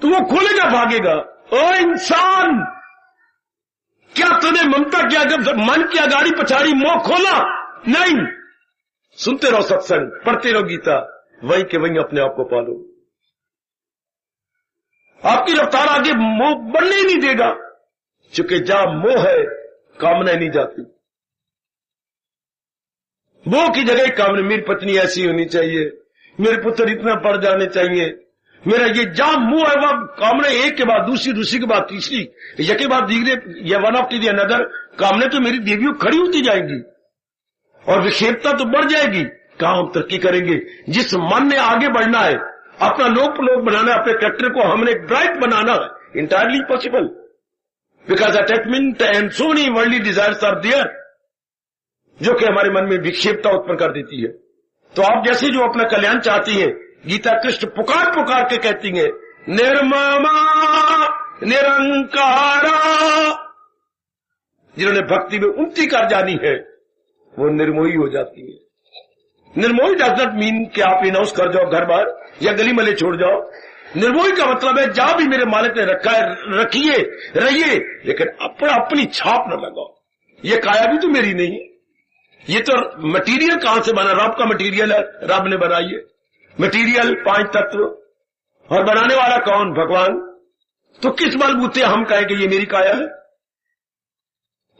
तो वो खोलेगा, भागेगा। ओ इंसान, क्या तूने ममता किया जब मन की अगाड़ी पछाड़ी, मोह खोला? नहीं। सुनते रहो सत्संग, पढ़ते रहो गीता, वहीं के वहीं अपने आप को पालो। आपकी रफ्तार आगे मोह बढ़ने ही नहीं देगा, क्योंकि जहां मोह है कामना नहीं जाती। मोह की जगह कामना, मेरी पत्नी ऐसी होनी चाहिए, मेरे पुत्र इतना पढ़ जाने चाहिए, मेरा ये जहां मुंह है वह कामना एक के बाद दूसरी, दूसरी के बाद तीसरी, एक के बाद दीगरे, ये वन ऑफ दी अनदर कामने तो मेरी देवियों खड़ी होती जाएंगी और विक्षेपता तो बढ़ जाएगी। कहां हम तरक्की करेंगे? जिस मन ने आगे बढ़ना है, अपना लोक बनाना है, अपने कैरेक्टर को हमने ब्राइट बनाना है, entirely possible, because attachment and so many worldly desires are there, जो कि हमारे मन में विक्षेपता उत्पन्न कर देती है। तो आप जैसे जो अपना कल्याण चाहती हैं, गीता कृष्ण पुकार पुकार के कहती है, निर्ममा निरंकारा। जिन्होंने भक्ति में उन्नति कर जानी है वो निर्मोही हो जाती है। निर्मोही डज नॉट मीन कि आप इनाउंस कर जाओ घर बार या गली मले छोड़ जाओ। निर्मोही का मतलब है जहां भी मेरे मालिक ने रखा है रखिए, रहिए, लेकिन अपनी छाप न लगाओ। ये काया भी तो मेरी नहीं है, ये तो मटीरियल कहां से बना? रब का मटीरियल है, रब ने बनाई है मटीरियल, 5 तत्व, और बनाने वाला कौन? भगवान। तो किस बलबूते हम कहेंगे ये मेरी काया है?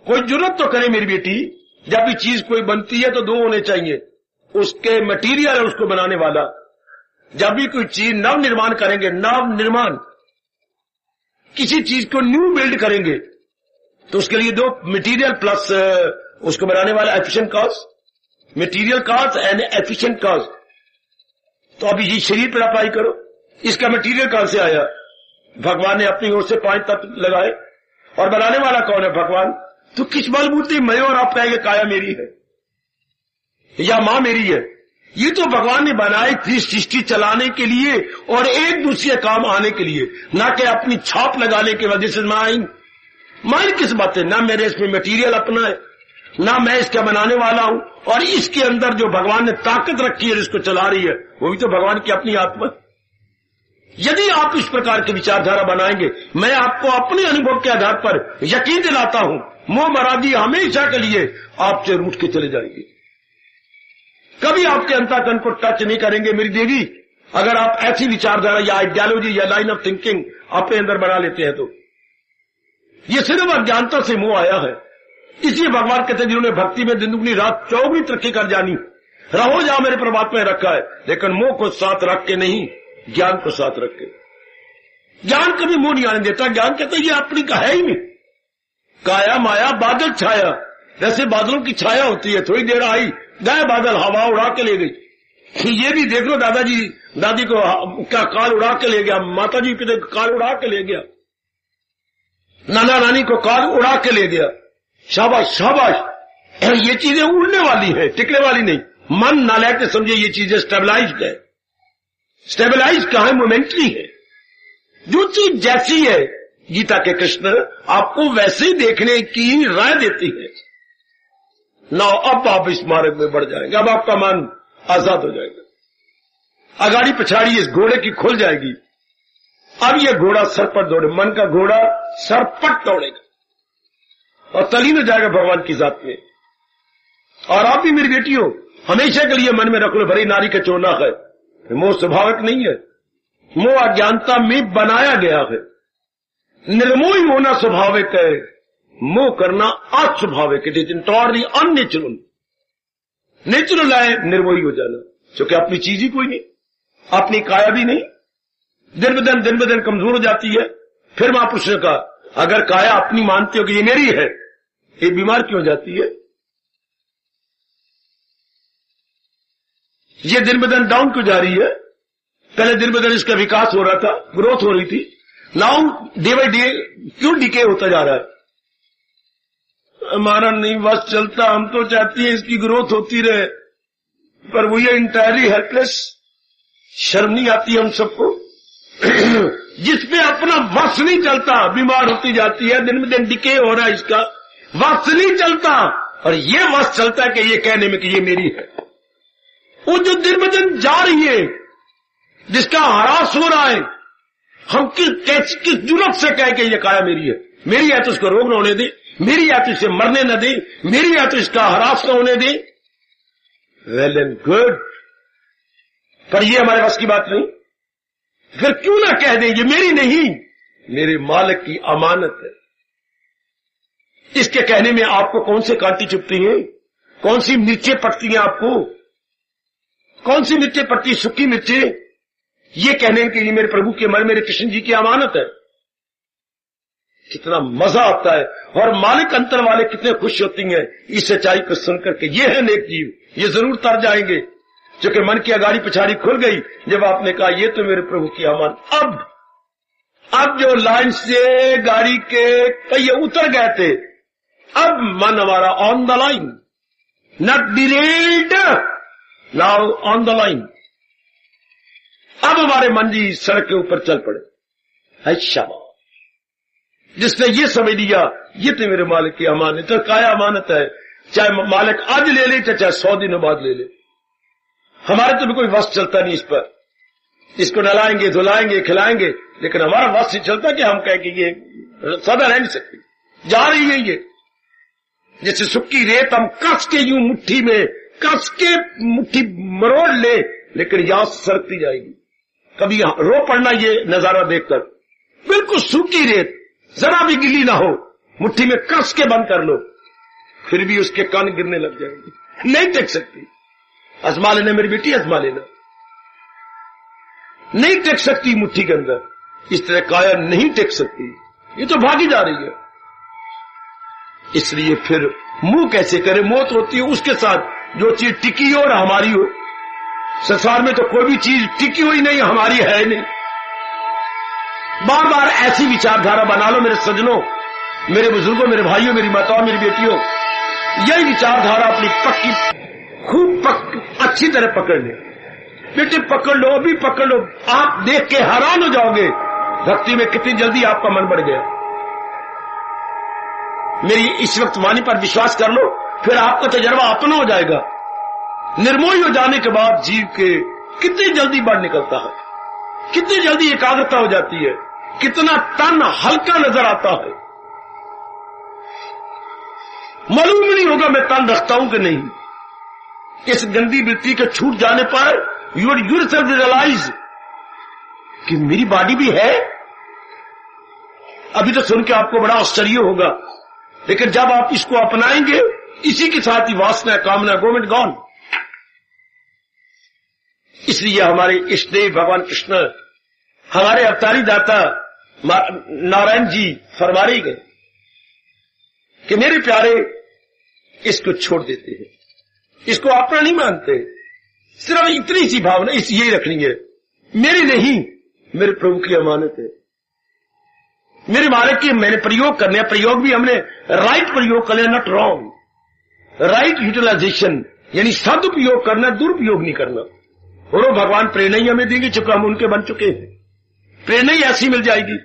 कोई जरूरत तो करे मेरी बेटी, जब भी चीज कोई बनती है तो 2 होने चाहिए, उसके मटीरियल और उसको बनाने वाला। जब भी कोई चीज नव निर्माण करेंगे, नव निर्माण, किसी चीज को न्यू बिल्ड करेंगे, तो उसके लिए 2 मटीरियल प्लस उसको बनाने वाला efficient cost, material cost and efficient cost. तो अभी ये शरीर पर अप्लाई करो, इसका मटीरियल कहां से आया? भगवान ने अपनी ओर से 5 तत्व लगाए, और बनाने वाला कौन है? भगवान। तो किस बलबूते मैं और आप कहेंगे काया मेरी है या मां मेरी है? ये तो भगवान ने बनाई थी सृष्टि चलाने के लिए और एक दूसरे काम आने के लिए, ना कि अपनी छाप लगाने के वजह से। माइंड किस बात है? ना मेरे इसमें मटीरियल अपना है, ना मैं इसका बनाने वाला हूं, और इसके अंदर जो भगवान ने ताकत रखी है जिसको चला रही है वो भी तो भगवान की अपनी आत्मा। यदि आप इस प्रकार की विचारधारा बनाएंगे, मैं आपको अपने अनुभव के आधार पर यकीन दिलाता हूं, मोह मरादी हमेशा के लिए आपसे रूठ के चले जाएंगे। कभी आपके अंतःकरण को टच नहीं करेंगे मेरी देवी, अगर आप ऐसी विचारधारा या आइडियोलॉजी या लाइन ऑफ थिंकिंग अपने अंदर बना लेते हैं तो। ये सिर्फ अज्ञानता से मुंह आया है। इसलिए भगवान कहते हैं जिन्होंने भक्ति में दिन दुगनी रात चौगुनी तरक्की कर जानी, रहो जहां मेरे परमात्मा ने रखा है, लेकिन मोह को साथ रख के नहीं, ज्ञान को साथ रख के। ज्ञान कभी मुंह नहीं आने देता। ज्ञान कहता है ये अपनी का है ही नहीं। काया माया बादल छाया, जैसे बादलों की छाया होती है, थोड़ी देर आई गए बादल, हवा उड़ा के ले गई। ये भी देख लो, दादाजी दादी को क्या काल उड़ा के ले गया, माता जी को काल उड़ा के ले गया, नाना नानी को काल उड़ा के ले गया। शाबाश शाबाश, ये चीजें उड़ने वाली है, टिकने वाली नहीं। मन ना लेके समझे ये चीजें स्टेबलाइज्ड है। स्टेबलाइज कहा है? मोमेंटरी है। जो चीज जैसी है, गीता के कृष्ण आपको वैसे ही देखने की राय देती है ना। अब आप इस मार्ग में बढ़ जाएंगे, अब आपका मन आजाद हो जाएगा, अगाड़ी पछाड़ी इस घोड़े की खुल जाएगी। अब ये घोड़ा सर पर दौड़े, मन का घोड़ा सर पर दौड़ेगा और तलीन हो जाएगा भगवान की जात में। और आप भी मेरी बेटी हो, हमेशा के लिए मन में रख लो, भरी नारी का चोना है। मोह स्वाभाविक नहीं है, मोह अज्ञानता में बनाया गया है। निर्मोही होना स्वाभाविक है, मोह करना अस्वाभाविक। It is entirely unnatural. Natural है निर्मोही हो जाना, क्योंकि अपनी चीज ही कोई नहीं, अपनी काया भी नहीं, दिन ब दिन कमजोर हो जाती है। फिर महापुरुष ने कहा अगर काया अपनी मानते हो कि ये मेरी है, ये बीमार क्यों जाती है? ये दिन ब दिन डाउन क्यों जा रही है? पहले दिन ब दिन इसका विकास हो रहा था, ग्रोथ हो रही थी, नाउ डे बाई डे क्यों डिके होता जा रहा है? हमारा नहीं बस चलता, हम तो चाहती है इसकी ग्रोथ होती रहे, पर वो ये इंटायरली हेल्पलेस। शर्म नहीं आती हम सबको? जिसपे अपना वश नहीं चलता, बीमार होती जाती है, दिन ब दिन डिके हो रहा है, इसका वश नहीं चलता, और ये वश चलता है कि ये कहने में कि ये मेरी है। वो जो दिन ब दिन जा रही है, जिसका ह्रास हो रहा है, हम किस जुर्रत से कह के ये काया मेरी है? मेरी है तो उसको रोग न होने दे, मेरी है तो इसे मरने न दे, मेरी है तो इसका ह्रास न होने दे। वेल एंड गुड, पर ये हमारे बस की बात नहीं। फिर क्यों ना कह दें ये मेरी नहीं, मेरे मालिक की अमानत है। इसके कहने में आपको कौन से कांटी चुभती हैं? कौन सी मिर्चें पड़ती हैं आपको? कौन सी मिर्चें पड़ती? सूखी मिर्चें। ये कहने के लिए मेरे प्रभु के मन, मेरे कृष्ण जी की अमानत है। कितना मजा आता है, और मालिक अंतर वाले कितने खुश होती हैं इस सच्चाई को सुनकर के ये है नेक जीव, ये जरूर तर जाएंगे। क्योंकि मन की अगाड़ी पिछाड़ी खुल गई जब आपने कहा ये तो मेरे प्रभु की अमानत। अब जो लाइन से गाड़ी के पहिए उतर गए थे, अब मन हमारा on the line, not derailed, now on the line. अब हमारे मन जी सड़क के ऊपर चल पड़े। अच्छा, जिसने ये समझ लिया ये तो मेरे मालिक की अमानत है, काया अमानत है, चाहे मालिक आज ले ले चाहे 100 दिनों बाद ले ले। हमारे तो भी कोई वश चलता नहीं इस पर। इसको नहलाएंगे, धुलाएंगे, खिलाएंगे, लेकिन हमारा वश नहीं चलता कि हम कहें कि ये सदा रह नहीं सकती, जा रही है ये। जैसे सुक्की रेत हम कस के यूं मुट्ठी में कस के मुट्ठी मरोड़ ले, लेकिन यहां सरकती जाएगी। कभी रो पड़ना ये नजारा देखकर, बिल्कुल सूखी रेत, जरा भी गिल्ली ना हो, मुट्ठी में कस के बंद कर लो, फिर भी उसके कान गिरने लग जाएंगे, नहीं टेक सकती। आजमा लेना मेरी बेटी, आजमा लेना, नहीं टेक सकती मुट्ठी के अंदर। इस तरह काया नहीं टेक सकती, ये तो भागी जा रही है। इसलिए फिर मुंह कैसे करे? मौत होती है उसके साथ जो चीज टिकी हो और हमारी हो। संसार में तो कोई भी चीज टिकी हुई नहीं, हमारी है नहीं। बार बार ऐसी विचारधारा बना लो मेरे सज्जनों, मेरे बुजुर्गों, मेरे भाइयों, मेरी माताओं, मेरी बेटियों, यही विचारधारा अपनी पक्की खूब अच्छी तरह पकड़ ले। बेटे पकड़ लो, अभी पकड़ लो, आप देख के हैरान हो जाओगे भक्ति में कितनी जल्दी आपका मन बढ़ गया। मेरी इस वक्त वाणी पर विश्वास कर लो, फिर आपका तजर्बा अपना हो जाएगा। निर्मोही हो जाने के बाद जीव के कितनी जल्दी बढ़ निकलता है, कितनी जल्दी एकाग्रता हो जाती है, कितना तन हल्का नजर आता है। मालूम नहीं होगा मैं तन रखता हूं कि नहीं। इस गंदी वृत्ति के छूट जाने पर यू विल योरसेल्फ रियलाइज कि मेरी बॉडी भी है। अभी तो सुन के आपको बड़ा आश्चर्य होगा, लेकिन जब आप इसको अपनाएंगे, इसी के साथ ही वासना, कामना, गोमेंट गॉन। इसलिए हमारे इष्ट देव भगवान कृष्ण, हमारे अवतारी दाता नारायण जी फरमा रहे गए कि मेरे प्यारे इसको छोड़ देते हैं, इसको अपना नहीं मानते। सिर्फ इतनी सी भावना यही रखनी है, मेरी नहीं, मेरे प्रभु की अमानत है, मेरे मालिक की मैंने प्रयोग करने। प्रयोग भी हमने राइट प्रयोग करना, नॉट रॉन्ग। राइट यूटिलाइजेशन यानी सदुपयोग करना, दुरुपयोग नहीं करना। और भगवान प्रेरणा ही हमें देंगे, चूंकि हम उनके बन चुके हैं। प्रेरणा ही ऐसी मिल जाएगी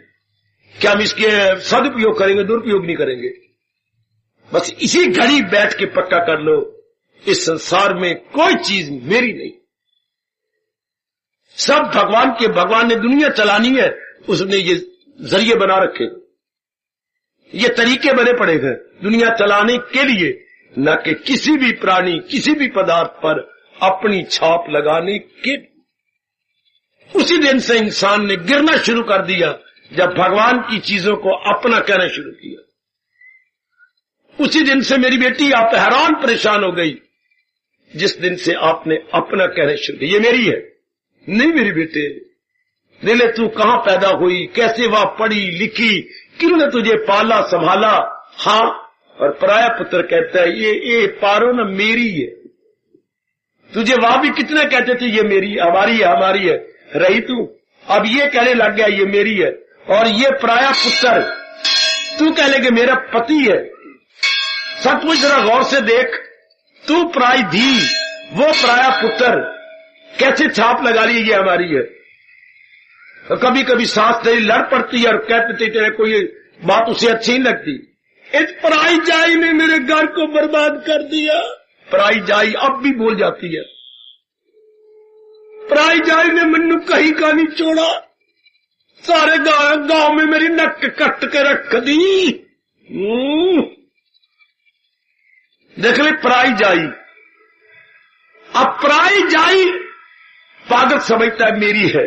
कि हम इसके सदुपयोग करेंगे, दुरुपयोग नहीं करेंगे। बस इसी घड़ी बैठ के पक्का कर लो, इस संसार में कोई चीज मेरी नहीं, सब भगवान के। भगवान ने दुनिया चलानी है, उसने ये जरिए बना रखे, ये तरीके बने पड़े हैं दुनिया चलाने के लिए, न कि किसी भी प्राणी, किसी भी पदार्थ पर अपनी छाप लगाने के। उसी दिन से इंसान ने गिरना शुरू कर दिया जब भगवान की चीजों को अपना कहना शुरू किया। उसी दिन से मेरी बेटी आप हैरान परेशान हो गई, जिस दिन से आपने अपना कहना शुरू किया, ये मेरी है। नहीं मेरी बेटे, ले तू कहां पैदा हुई, कैसे वह पढ़ी लिखी, किसने तुझे पाला संभाला। हाँ, और पराया पुत्र कहता है ये पारो न मेरी है। तुझे वहां भी कितने कहते थे ये मेरी, हमारी है, हमारी है, रही तू। अब ये कहने लग गया ये मेरी है। और ये पराया पुत्र तू कह लेगे मेरा पति है। सचमुच जरा गौर से देख, तू पराई धी, वो पराया पुत्र, कैसे छाप लगा रही है ये हमारी है। तो कभी कभी सास तेरी लड़ पड़ती है और कहते तेरे कोई बात उसे अच्छी नहीं लगती। इस पराई जाई ने मेरे घर को बर्बाद कर दिया। पराई जाई अब भी बोल जाती है, पराई जाई ने मैनू कहीं का नहीं छोड़ा, सारे गांव में मेरी नक कट के रख दी। देख ले पराई जाई। अब पराई जाई पागल समझता है मेरी है,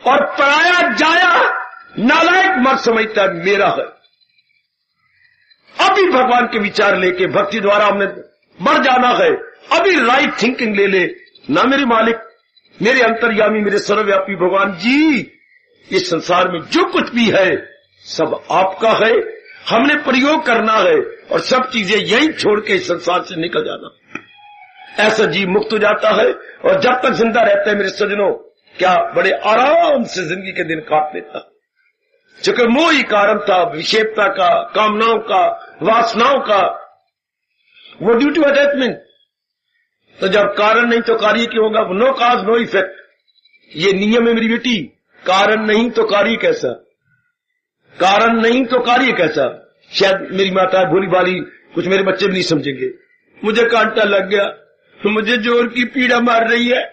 और पराया जाया नालायक मर्द समझता है मेरा है। अभी भगवान के विचार लेके भक्ति द्वारा हमने मर जाना है। अभी राइट थिंकिंग ले ले ना, मेरे मालिक, मेरे अंतर्यामी, मेरे सर्वव्यापी भगवान जी, इस संसार में जो कुछ भी है सब आपका है, हमने प्रयोग करना है और सब चीजें यही छोड़ के इस संसार से निकल जाना। ऐसा जीव मुक्त हो जाता है और जब तक जिंदा रहता है मेरे सज्जनों, क्या बड़े आराम से जिंदगी के दिन काट लेता। चूंकि मोह ही कारण था, विषेपता का, कामनाओं का, वासनाओं का, वो ड्यू टू अटैचमेंट। तो जब कारण नहीं तो कार्य क्यों होगा? नो काज नो इफेक्ट, ये नियम है मेरी बेटी। कारण नहीं तो कार्य कैसा, कारण नहीं तो कार्य कैसा। शायद मेरी माता भोली भाली, कुछ मेरे बच्चे भी नहीं समझेंगे। मुझे कांटा लग गया, मुझे जोर की पीड़ा मार रही है,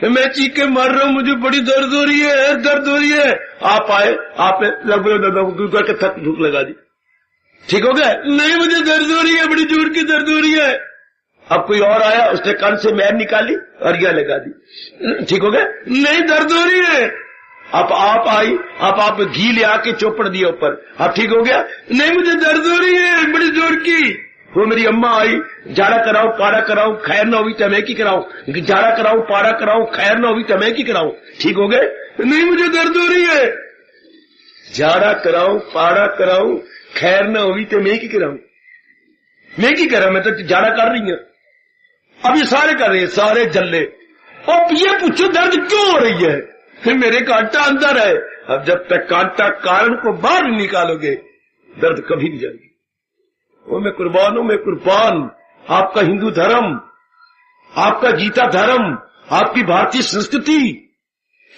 मैं चीखे मार रहा हूं, मुझे बड़ी दर्द हो रही है, दर्द हो रही है। आप आए, आपने लगभग करके थक भूख लगा दी, ठीक हो गया? नहीं मुझे दर्द हो रही है, बड़ी जोर की दर्द हो रही है। अब कोई और आया, उसने कान से मैर निकाली और यह लगा दी, ठीक हो गया? नहीं दर्द हो रही है। अब आप आई, अब आप घी ले आके चौपड़ दिया ऊपर, अब ठीक हो गया? नहीं मुझे दर्द हो रही है बड़ी जोर की। वो मेरी अम्मा आई, जाड़ा कराऊं पारा कराऊं, खैर न हुई तो मैं की कराऊं, जाड़ा कराऊं पारा कराऊं, खैर न हुई तो मैं की कराऊं, ठीक हो गए? नहीं मुझे दर्द हो रही है। जाड़ा कराऊं पारा कराऊं, खैर न हुई तो मैं की कराऊं, मैं की करा, मैं तो जाड़ा कर रही हूं। अब ये सारे कर रहे हैं, सारे जल्ले। अब ये पूछो दर्द क्यों हो रही है? मेरे कांटा अंदर है। अब जब तक कांटा कारण को बाहर नहीं निकालोगे, दर्द कभी नहीं जाएगी। वो मैं कुर्बान हूं, मैं कुर्बान। आपका हिंदू धर्म, आपका गीता धर्म, आपकी भारतीय संस्कृति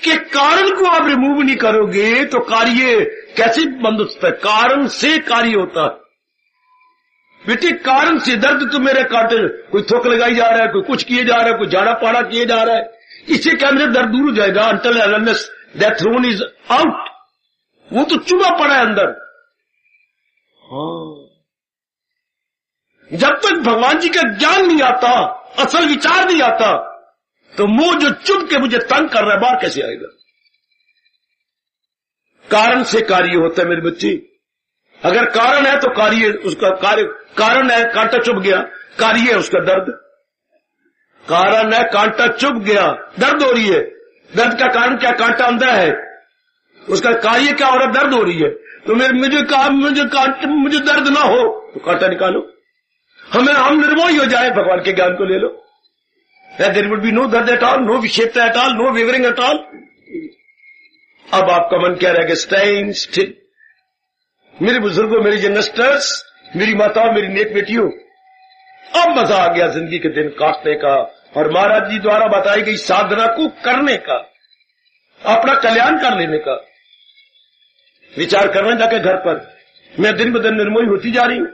के कारण को आप रिमूव नहीं करोगे तो कार्य कैसे बंद होता है? कारण से कार्य होता है बेटे, कारण से। दर्द तो मेरे कांटे, कोई थोक लगाई जा रहा है, कोई कुछ किए जा रहा है, कोई झाड़ा पाड़ा किए जा रहा है, इससे क्या मेरा दर्द दूर हो जाएगा? Until unless that thorn is out, वो तो चुभा पड़ा है अंदर। हाँ, जब तक भगवान जी का ज्ञान नहीं आता, असल विचार नहीं आता, तो मुंह जो चुप के मुझे तंग कर रहा है बाहर कैसे आएगा? कारण से कार्य होता है मेरे बच्चे। अगर कारण है तो कार्य, उसका कार्य, कारण है कांटा चुभ गया, कार्य है उसका दर्द। कारण है कांटा चुभ गया, दर्द हो रही है। दर्द का कारण क्या? कांटा अंदर है, उसका कार्य क्या हो रहा है? दर्द हो रही है। तो मुझे दर्द ना हो तो कांटा निकालो। हम निर्मोही हो जाए, भगवान के ज्ञान को ले लो। देयर वुड बी नो दर्द एट ऑल, नो विक्षेपता at all, no wavering at all. अब आपका मन क्या रहेगा? Staying still. मेरे बुजुर्गों, मेरी जनस्टर्स, मेरी माताओं, मेरी नेक बेटियों, अब मजा आ गया जिंदगी के दिन काटने का और महाराज जी द्वारा बताई गई साधना को करने का, अपना कल्याण कर लेने का। विचार करना जाके घर पर, मैं दिन ब दिन निर्मोही होती जा रही हूं,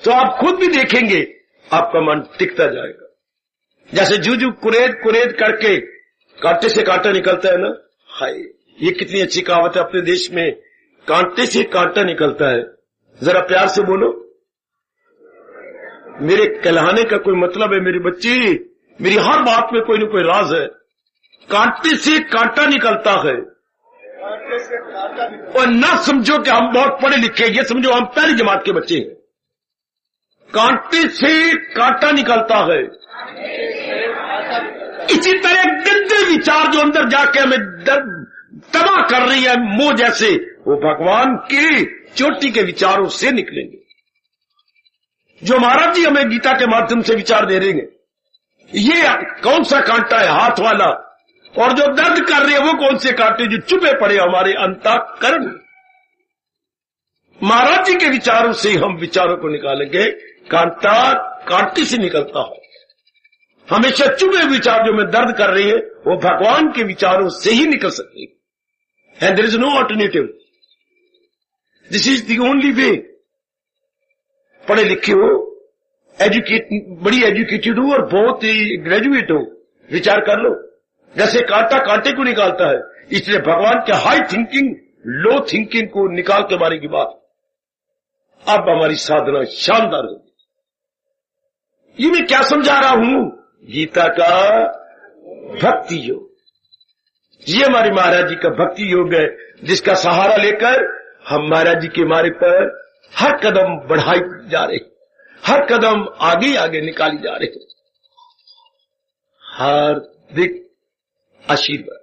तो आप खुद भी देखेंगे आपका मन टिकता जाएगा। जैसे जूझू कुरेद करके कांटे से कांटा निकलता है ना। हाय, ये कितनी अच्छी कहावत है अपने देश में, कांटे से कांटा निकलता है। जरा प्यार से बोलो। मेरे कहलाने का कोई मतलब है मेरी बच्ची, मेरी हर बात में कोई न कोई राज है। कांटे से कांटा निकलता है। और ना समझो कि हम बहुत पढ़े लिखे, ये समझो हम पहली जमात के बच्चे हैं। कांटे से कांटा निकलता है। इसी तरह गंदे विचार जो अंदर जाके हमें तबाह कर रही है मोह जैसे, वो भगवान की चोटी के विचारों से निकलेंगे। जो महाराज जी हमें गीता के माध्यम से विचार दे रहे हैं, ये कौन सा कांटा है? हाथ वाला। और जो दर्द कर रहे हैं वो कौन से कांटे? जो चुपे पड़े हमारे अंतःकरण। महाराज जी के विचारों से हम विचारों को निकालेंगे। कांटा कांटे से निकलता हो। हमेशा चुपे विचार जो में दर्द कर रही है वो भगवान के विचारों से ही निकल सकती है। And there is no alternative. This is the only way. पढ़े लिखे हो, बड़ी एजुकेटेड हो और बहुत ही ग्रेजुएट हो, विचार कर लो। जैसे कांटा कांटे को निकालता है, इसलिए भगवान के हाई थिंकिंग लो थिंकिंग को निकाल के मारेगी बात। अब हमारी साधना शानदार होगी। ये मैं क्या समझा रहा हूं? गीता का भक्ति योग। ये हमारे महाराज जी का भक्ति योग है, जिसका सहारा लेकर हम महाराज जी के मार्ग पर हर कदम बढ़ाई जा रहे, हर कदम आगे आगे निकाली जा रहे। हार्दिक आशीर्वाद।